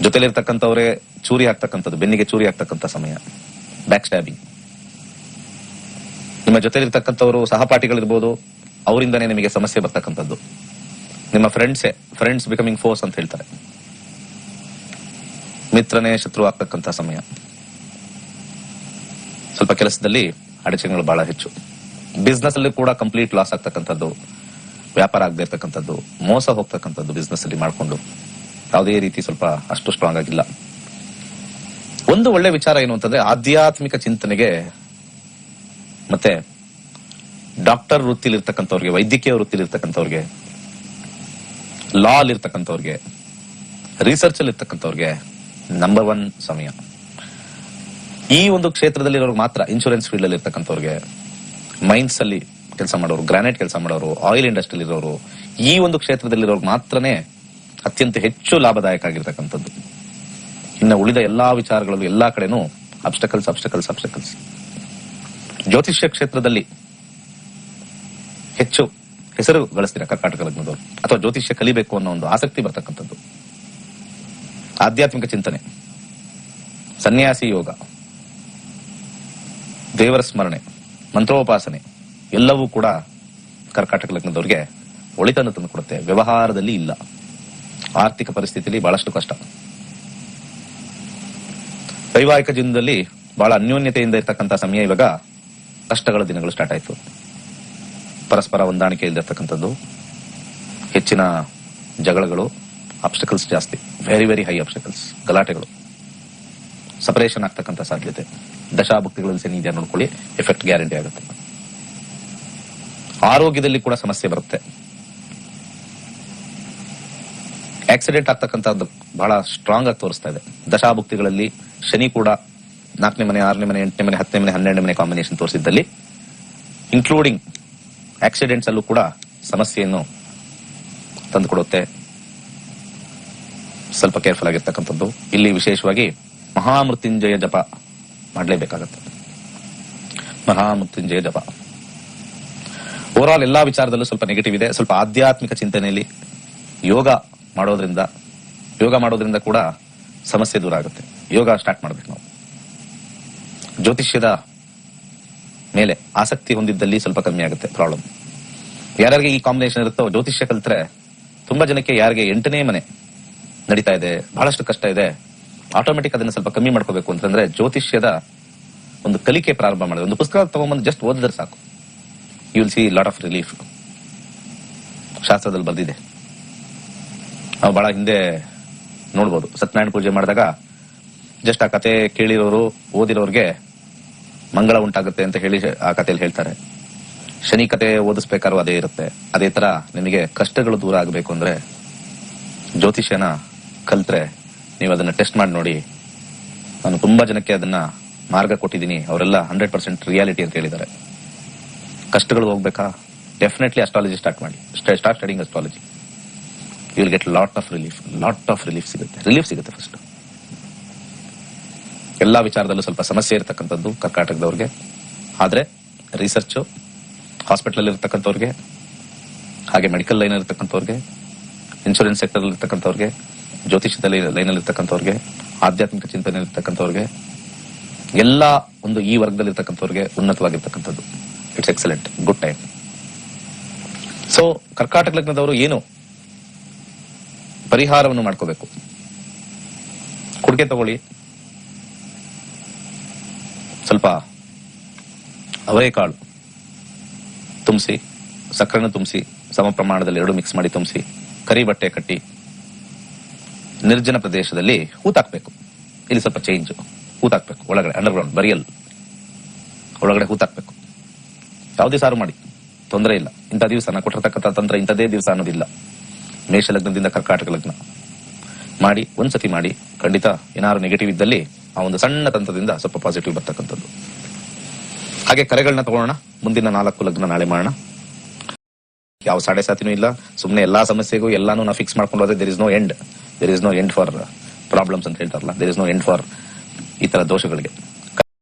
ಜೊತೆಲಿರ್ತಕ್ಕಂಥವ್ರೆ ಚೂರಿ ಆಗ್ತಕ್ಕಂಥದ್ದು, ಬೆನ್ನಿಗೆ ಚೂರಿ ಆಗ್ತಕ್ಕಂಥ ಸಮಯ, ಬ್ಯಾಕ್ ಸ್ಟ್ಯಾಬಿಂಗ್. ನಿಮ್ಮ ಜೊತೆಲಿರ್ತಕ್ಕಂಥವ್ರು ಸಹಪಾಠಿಗಳಿರ್ಬೋದು, ಅವರಿಂದನೇ ನಿಮಗೆ ಸಮಸ್ಯೆ ಬರ್ತಕ್ಕಂಥದ್ದು. ನಿಮ್ಮ ಫ್ರೆಂಡ್ಸ್ ಬಿಕಮಿಂಗ್ ಫೋರ್ಸ್ ಅಂತ ಹೇಳ್ತಾರೆ, ಮಿತ್ರನೇ ಶತ್ರು ಆಗ್ತಕ್ಕಂಥ ಸಮಯ. ಸ್ವಲ್ಪ ಕೆಲಸದಲ್ಲಿ ಅಡಚಣೆಗಳು ಬಹಳ ಹೆಚ್ಚು. ಬಿಸ್ನೆಸ್ ಅಲ್ಲಿ ಕೂಡ ಕಂಪ್ಲೀಟ್ ಲಾಸ್ ಆಗ್ತಕ್ಕಂಥದ್ದು, ವ್ಯಾಪಾರ ಆಗದೆ ಇರ್ತಕ್ಕಂಥದ್ದು, ಮೋಸ ಹೋಗ್ತಕ್ಕಂಥದ್ದು ಬಿಸ್ನೆಸ್ ಅಲ್ಲಿ ಮಾಡ್ಕೊಂಡು. ಯಾವುದೇ ರೀತಿ ಸ್ವಲ್ಪ ಅಷ್ಟು ಸ್ಟ್ರಾಂಗ್ ಆಗಿಲ್ಲ. ಒಂದು ಒಳ್ಳೆ ವಿಚಾರ ಏನು ಅಂತಂದ್ರೆ, ಆಧ್ಯಾತ್ಮಿಕ ಚಿಂತನೆಗೆ ಮತ್ತೆ ಡಾಕ್ಟರ್ ವೃತ್ತಿಲಿರ್ತಕ್ಕಂಥವ್ರಿಗೆ, ವೈದ್ಯಕೀಯ ವೃತ್ತಿಲಿರ್ತಕ್ಕಂಥವ್ರಿಗೆ, ಲಾ ಅಲ್ಲಿರ್ತಕ್ಕಂಥವ್ರಿಗೆ, ರಿಸರ್ಚ್ ಅಲ್ಲಿ ಇರ್ತಕ್ಕಂಥವ್ರಿಗೆ ನಂಬರ್ 1 ಸಮಯ. ಈ ಒಂದು ಕ್ಷೇತ್ರದಲ್ಲಿರೋರು ಮಾತ್ರ, ಇನ್ಶೂರೆನ್ಸ್ ಫೀಲ್ಡ್ ಅಲ್ಲಿ ಇರ್ತಕ್ಕಂಥವ್ರಿಗೆ, ಮೈನ್ಸ್ ಅಲ್ಲಿ ಕೆಲಸ ಮಾಡೋರು, ಗ್ರಾನೈಟ್ ಕೆಲಸ ಮಾಡೋರು, ಆಯಿಲ್ ಇಂಡಸ್ಟ್ರಿಯಲ್ಲಿ ಇರೋರು, ಈ ಒಂದು ಕ್ಷೇತ್ರದಲ್ಲಿರೋರು ಮಾತ್ರನೇ ಅತ್ಯಂತ ಹೆಚ್ಚು ಲಾಭದಾಯಕ ಆಗಿರ್ತಕ್ಕಂಥದ್ದು. ಇನ್ನು ಉಳಿದ ಎಲ್ಲಾ ವಿಚಾರಗಳಲ್ಲೂ ಎಲ್ಲಾ ಕಡೆನೂ ಅಬ್ಸ್ಟಕಲ್ಸ್. ಜ್ಯೋತಿಷ್ಯ ಕ್ಷೇತ್ರದಲ್ಲಿ ಹೆಚ್ಚು ಹೆಸರು ಗಳಿಸ್ತೀರಾ ಕರ್ನಾಟಕ ಲಗ್ನದವರು, ಅಥವಾ ಜ್ಯೋತಿಷ್ಯ ಕಲಿಬೇಕು ಅನ್ನೋ ಒಂದು ಆಸಕ್ತಿ ಬರ್ತಕ್ಕಂಥದ್ದು. ಆಧ್ಯಾತ್ಮಿಕ ಚಿಂತನೆ, ಸನ್ಯಾಸಿ ಯೋಗ, ದೇವರ ಸ್ಮರಣೆ, ಮಂತ್ರೋಪಾಸನೆ ಎಲ್ಲವೂ ಕೂಡ ಕರ್ನಾಟಕ ಲಗ್ನದವರಿಗೆ ಒಳಿತನ್ನು ತಂದು ಕೊಡುತ್ತೆ. ವ್ಯವಹಾರದಲ್ಲಿ ಇಲ್ಲ, ಆರ್ಥಿಕ ಪರಿಸ್ಥಿತಿಯಲ್ಲಿ ಬಹಳಷ್ಟು ಕಷ್ಟ. ವೈವಾಹಿಕ ಜೀವನದಲ್ಲಿ ಬಹಳ ಅನ್ಯೋನ್ಯತೆಯಿಂದ ಇರ್ತಕ್ಕಂಥ ಸಮಯ. ಇವಾಗ ಕಷ್ಟಗಳ ದಿನಗಳು ಸ್ಟಾರ್ಟ್ ಆಯ್ತು. ಪರಸ್ಪರ ಹೊಂದಾಣಿಕೆ ಇಲ್ದಿರ್ತಕ್ಕಂಥದ್ದು, ಹೆಚ್ಚಿನ ಜಗಳಗಳು, ಅಬ್ಸ್ಟಕಲ್ಸ್ ಜಾಸ್ತಿ, ವೆರಿ ಹೈ ಅಬ್ಸ್ಟಕಲ್ಸ್, ಗಲಾಟೆಗಳು, ಸಪರೇಷನ್ ಆಗ್ತಕ್ಕಂಥ ಸಾಧ್ಯತೆ. ದಶಾಭುಕ್ತಿಗಳಲ್ಲಿ ಶನಿ ಇದೆಯಾ ನೋಡ್ಕೊಳ್ಳಿ, ಎಫೆಕ್ಟ್ ಗ್ಯಾರಂಟಿ ಆಗುತ್ತೆ. ಆರೋಗ್ಯದಲ್ಲಿ ಕೂಡ ಸಮಸ್ಯೆ ಬರುತ್ತೆ. ಆಕ್ಸಿಡೆಂಟ್ ಆಗ್ತಕ್ಕಂಥದ್ದು ಬಹಳ ಸ್ಟ್ರಾಂಗ್ ಆಗಿ ತೋರಿಸ್ತಾ ಇದೆ. ದಶಾಭುಕ್ತಿಗಳಲ್ಲಿ ಶನಿ ಕೂಡ 4ನೇ ಮನೆ, 6ನೇ ಮನೆ, 8ನೇ ಮನೆ, 10ನೇ ಮನೆ, 12ನೇ ಮನೆ ಕಾಂಬಿನೇಷನ್ ತೋರಿಸಿದ್ದಲ್ಲಿ ಇನ್ಕ್ಲೂಡಿಂಗ್ ಆಕ್ಸಿಡೆಂಟ್ಸ್ ಅಲ್ಲೂ ಕೂಡ ಸಮಸ್ಯೆಯನ್ನು ತಂದುಕೊಡುತ್ತೆ. ಸ್ವಲ್ಪ ಕೇರ್ಫುಲ್ ಆಗಿರ್ತಕ್ಕಂಥದ್ದು. ಇಲ್ಲಿ ವಿಶೇಷವಾಗಿ ಮಹಾಮೃತ್ಯುಂಜಯ ಜಪ ಮಾಡಲೇಬೇಕಾಗತ್ತೆ. ಮಹಾಮೃತ್ಯುಂಜಯ ಜಪ ಓವರ್ ಆಲ್ ಎಲ್ಲಾ ವಿಚಾರದಲ್ಲೂ ಸ್ವಲ್ಪ ನೆಗೆಟಿವ್ ಇದೆ. ಸ್ವಲ್ಪ ಆಧ್ಯಾತ್ಮಿಕ ಚಿಂತನೆಯಲ್ಲಿ ಯೋಗ ಮಾಡೋದ್ರಿಂದ ಕೂಡ ಸಮಸ್ಯೆ ದೂರ ಆಗುತ್ತೆ. ಯೋಗ ಸ್ಟಾರ್ಟ್ ಮಾಡ್ಬೇಕು ನಾವು. ಜ್ಯೋತಿಷ್ಯದ ಮೇಲೆ ಆಸಕ್ತಿ ಹೊಂದಿದ್ದಲ್ಲಿ ಸ್ವಲ್ಪ ಕಮ್ಮಿ ಆಗುತ್ತೆ ಪ್ರಾಬ್ಲಮ್. ಯಾರಿಗೆ ಈ ಕಾಂಬಿನೇಷನ್ ಇರುತ್ತೋ ಜ್ಯೋತಿಷ್ಯ ಕಲ್ತ್ರೆ ತುಂಬಾ ಜನಕ್ಕೆ, ಯಾರಿಗೆ 8ನೇ ಮನೆ ನಡೀತಾ ಇದೆ, ಬಹಳಷ್ಟು ಕಷ್ಟ ಇದೆ, ಆಟೋಮೆಟಿಕ್ ಅದನ್ನ ಸ್ವಲ್ಪ ಕಮ್ಮಿ ಮಾಡ್ಕೋಬೇಕು ಅಂತಂದ್ರೆ ಜ್ಯೋತಿಷ್ಯದ ಒಂದು ಕಲಿಕೆ ಪ್ರಾರಂಭ ಮಾಡಿದ್ರೆ, ಒಂದು ಪುಸ್ತಕ ತಗೊಂಡ್ಬಂದು ಜಸ್ಟ್ ಓದಿದ್ರೆ ಸಾಕು, you will see lot of relief. ಶಾಸ್ತ್ರದಲ್ಲಿ ಬಂದಿದೆ. ನಾವು ಬಹಳ ಹಿಂದೆ ನೋಡ್ಬೋದು, ಸತ್ಯನಾರಾಯಣ ಪೂಜೆ ಮಾಡಿದಾಗ ಜಸ್ಟ್ ಆ ಕತೆ ಕೇಳಿರೋರು, ಓದಿರೋರ್ಗೆ ಮಂಗಳ ಉಂಟಾಗುತ್ತೆ ಅಂತ ಹೇಳಿ ಆ ಕಥೆಯಲ್ಲಿ ಹೇಳ್ತಾರೆ. ಶನಿ ಕತೆ ಓದಿಸ್ಬೇಕಾದ್ರೂ ಅದೇ ಇರುತ್ತೆ. ಅದೇ ತರ ನಿಮಗೆ ಕಷ್ಟಗಳು ದೂರ ಆಗಬೇಕು ಅಂದ್ರೆ ಜ್ಯೋತಿಷ್ಯನ ಕಲ್ತ್ರೆ ನೀವು ಅದನ್ನ ಟೆಸ್ಟ್ ಮಾಡಿ ನೋಡಿ. ನಾನು ತುಂಬಾ ಜನಕ್ಕೆ ಅದನ್ನ ಮಾರ್ಗ ಕೊಟ್ಟಿದ್ದೀನಿ, ಅವರೆಲ್ಲ 100% ರಿಯಾಲಿಟಿ ಅಂತ ಹೇಳಿದ್ದಾರೆ. ಕಷ್ಟಗಳು ಹೋಗ್ಬೇಕಾ, ಡೆಫಿನೆಟ್ಲಿ ಅಸ್ಟ್ರಾಲಜಿ ಸ್ಟಾರ್ಟ್ ಮಾಡಿ. Start studying astrology, you will get lot of relief ಸಿಗುತ್ತೆ. ಫಸ್ಟ್ ಎಲ್ಲಾ ವಿಚಾರದಲ್ಲೂ ಸ್ವಲ್ಪ ಸಮಸ್ಯೆ ಇರತಕ್ಕಂಥದ್ದು ಕರ್ನಾಟಕದವ್ರಿಗೆ. ಆದ್ರೆ ರಿಸರ್ಚ್, ಹಾಸ್ಪಿಟಲ್ ಇರತಕ್ಕಂಥವ್ರಿಗೆ, ಹಾಗೆ ಮೆಡಿಕಲ್ ಲೈನ್ ಇರತಕ್ಕಂಥವ್ರಿಗೆ, ಇನ್ಶೂರೆನ್ಸ್ ಸೆಕ್ಟರ್ ಇರತಕ್ಕಂಥವ್ರಿಗೆ, ಜ್ಯೋತಿಷ್ಯದಲ್ಲಿ ಲೈನಲ್ಲಿ ಇರ್ತಕ್ಕಂಥವ್ರಿಗೆ, ಆಧ್ಯಾತ್ಮಿಕ ಚಿಂತನೆ ಇರತಕ್ಕಂಥವ್ರಿಗೆ, ಎಲ್ಲ ಒಂದು ಈ ವರ್ಗದಲ್ಲಿ ಇರ್ತಕ್ಕಂಥವ್ರಿಗೆ ಉನ್ನತವಾಗಿರ್ತಕ್ಕಂಥದ್ದು. It's excellent, good time. So ಕರ್ಕಾಟಕ ಲಗ್ನದವರು ಏನು ಪರಿಹಾರವನ್ನು ಮಾಡ್ಕೋಬೇಕು? ಕುಡಿಕೆ ತಗೊಳ್ಳಿ, ಸ್ವಲ್ಪ ಅವರೆಕಾಳು ತುಂಬಿಸಿ, ಸಕ್ಕರೆನ ತುಂಬಿಸಿ, ಸಮ ಪ್ರಮಾಣದಲ್ಲಿ 2 ಮಿಕ್ಸ್ ಮಾಡಿ ತುಂಬಿಸಿ, ಕರಿ ಬಟ್ಟೆ ಕಟ್ಟಿ ನಿರ್ಜನ ಪ್ರದೇಶದಲ್ಲಿ ಹೂತಾಕ್ಬೇಕು. ಇಲ್ಲಿ ಸ್ವಲ್ಪ ಚೇಂಜ್, ಹೂತಾಕ್ಬೇಕು ಒಳಗಡೆ, ಅಂಡರ್ಗ್ರೌಂಡ್ ಬರಿಯಲ್ ಒಳಗಡೆ ಹೂತಾಕ್ಬೇಕು. ಯಾವುದೇ ಸಾರು ಮಾಡಿ, ತೊಂದರೆ ಇಲ್ಲ. ಇಂಥ ದಿವಸ ನಾ ಕೊಟ್ಟಿರ್ತಕ್ಕಂಥ ತಂತ್ರ ಇಂಥದೇ ದಿವಸ ಅನ್ನೋದಿಲ್ಲ. ಮೇಷ ಲಗ್ನದಿಂದ ಕರ್ಕಾಟಕ ಲಗ್ನ ಮಾಡಿ, ಒಂದ್ಸತಿ ಮಾಡಿ, ಖಂಡಿತ ಏನಾದ್ರು ನೆಗೆಟಿವ್ ಇದ್ದಲ್ಲಿ ಆ ಒಂದು ಸಣ್ಣ ತಂತ್ರದಿಂದ ಸ್ವಲ್ಪ ಪಾಸಿಟಿವ್ ಬರ್ತಕ್ಕಂಥದ್ದು. ಹಾಗೆ ಕರೆಗಳನ್ನ ತಗೊಳ್ಳೋಣ. ಮುಂದಿನ 4 ಲಗ್ನ ನಾಳೆ ಮಾಡೋಣ. ಯಾವ 7.5 ಇಲ್ಲ. ಸುಮ್ಮನೆ ಎಲ್ಲಾ ಸಮಸ್ಯೆಗೂ ಎಲ್ಲಾನು ನಾವು ಫಿಕ್ಸ್ ಮಾಡ್ಕೊಂಡು ಹೋದ್ರೆ there is no end for problems ಅಂತ ಹೇಳ್ತಾರಲ್ಲ, there is no end for ಈ ತರ ದೋಷಗಳಿಗೆ.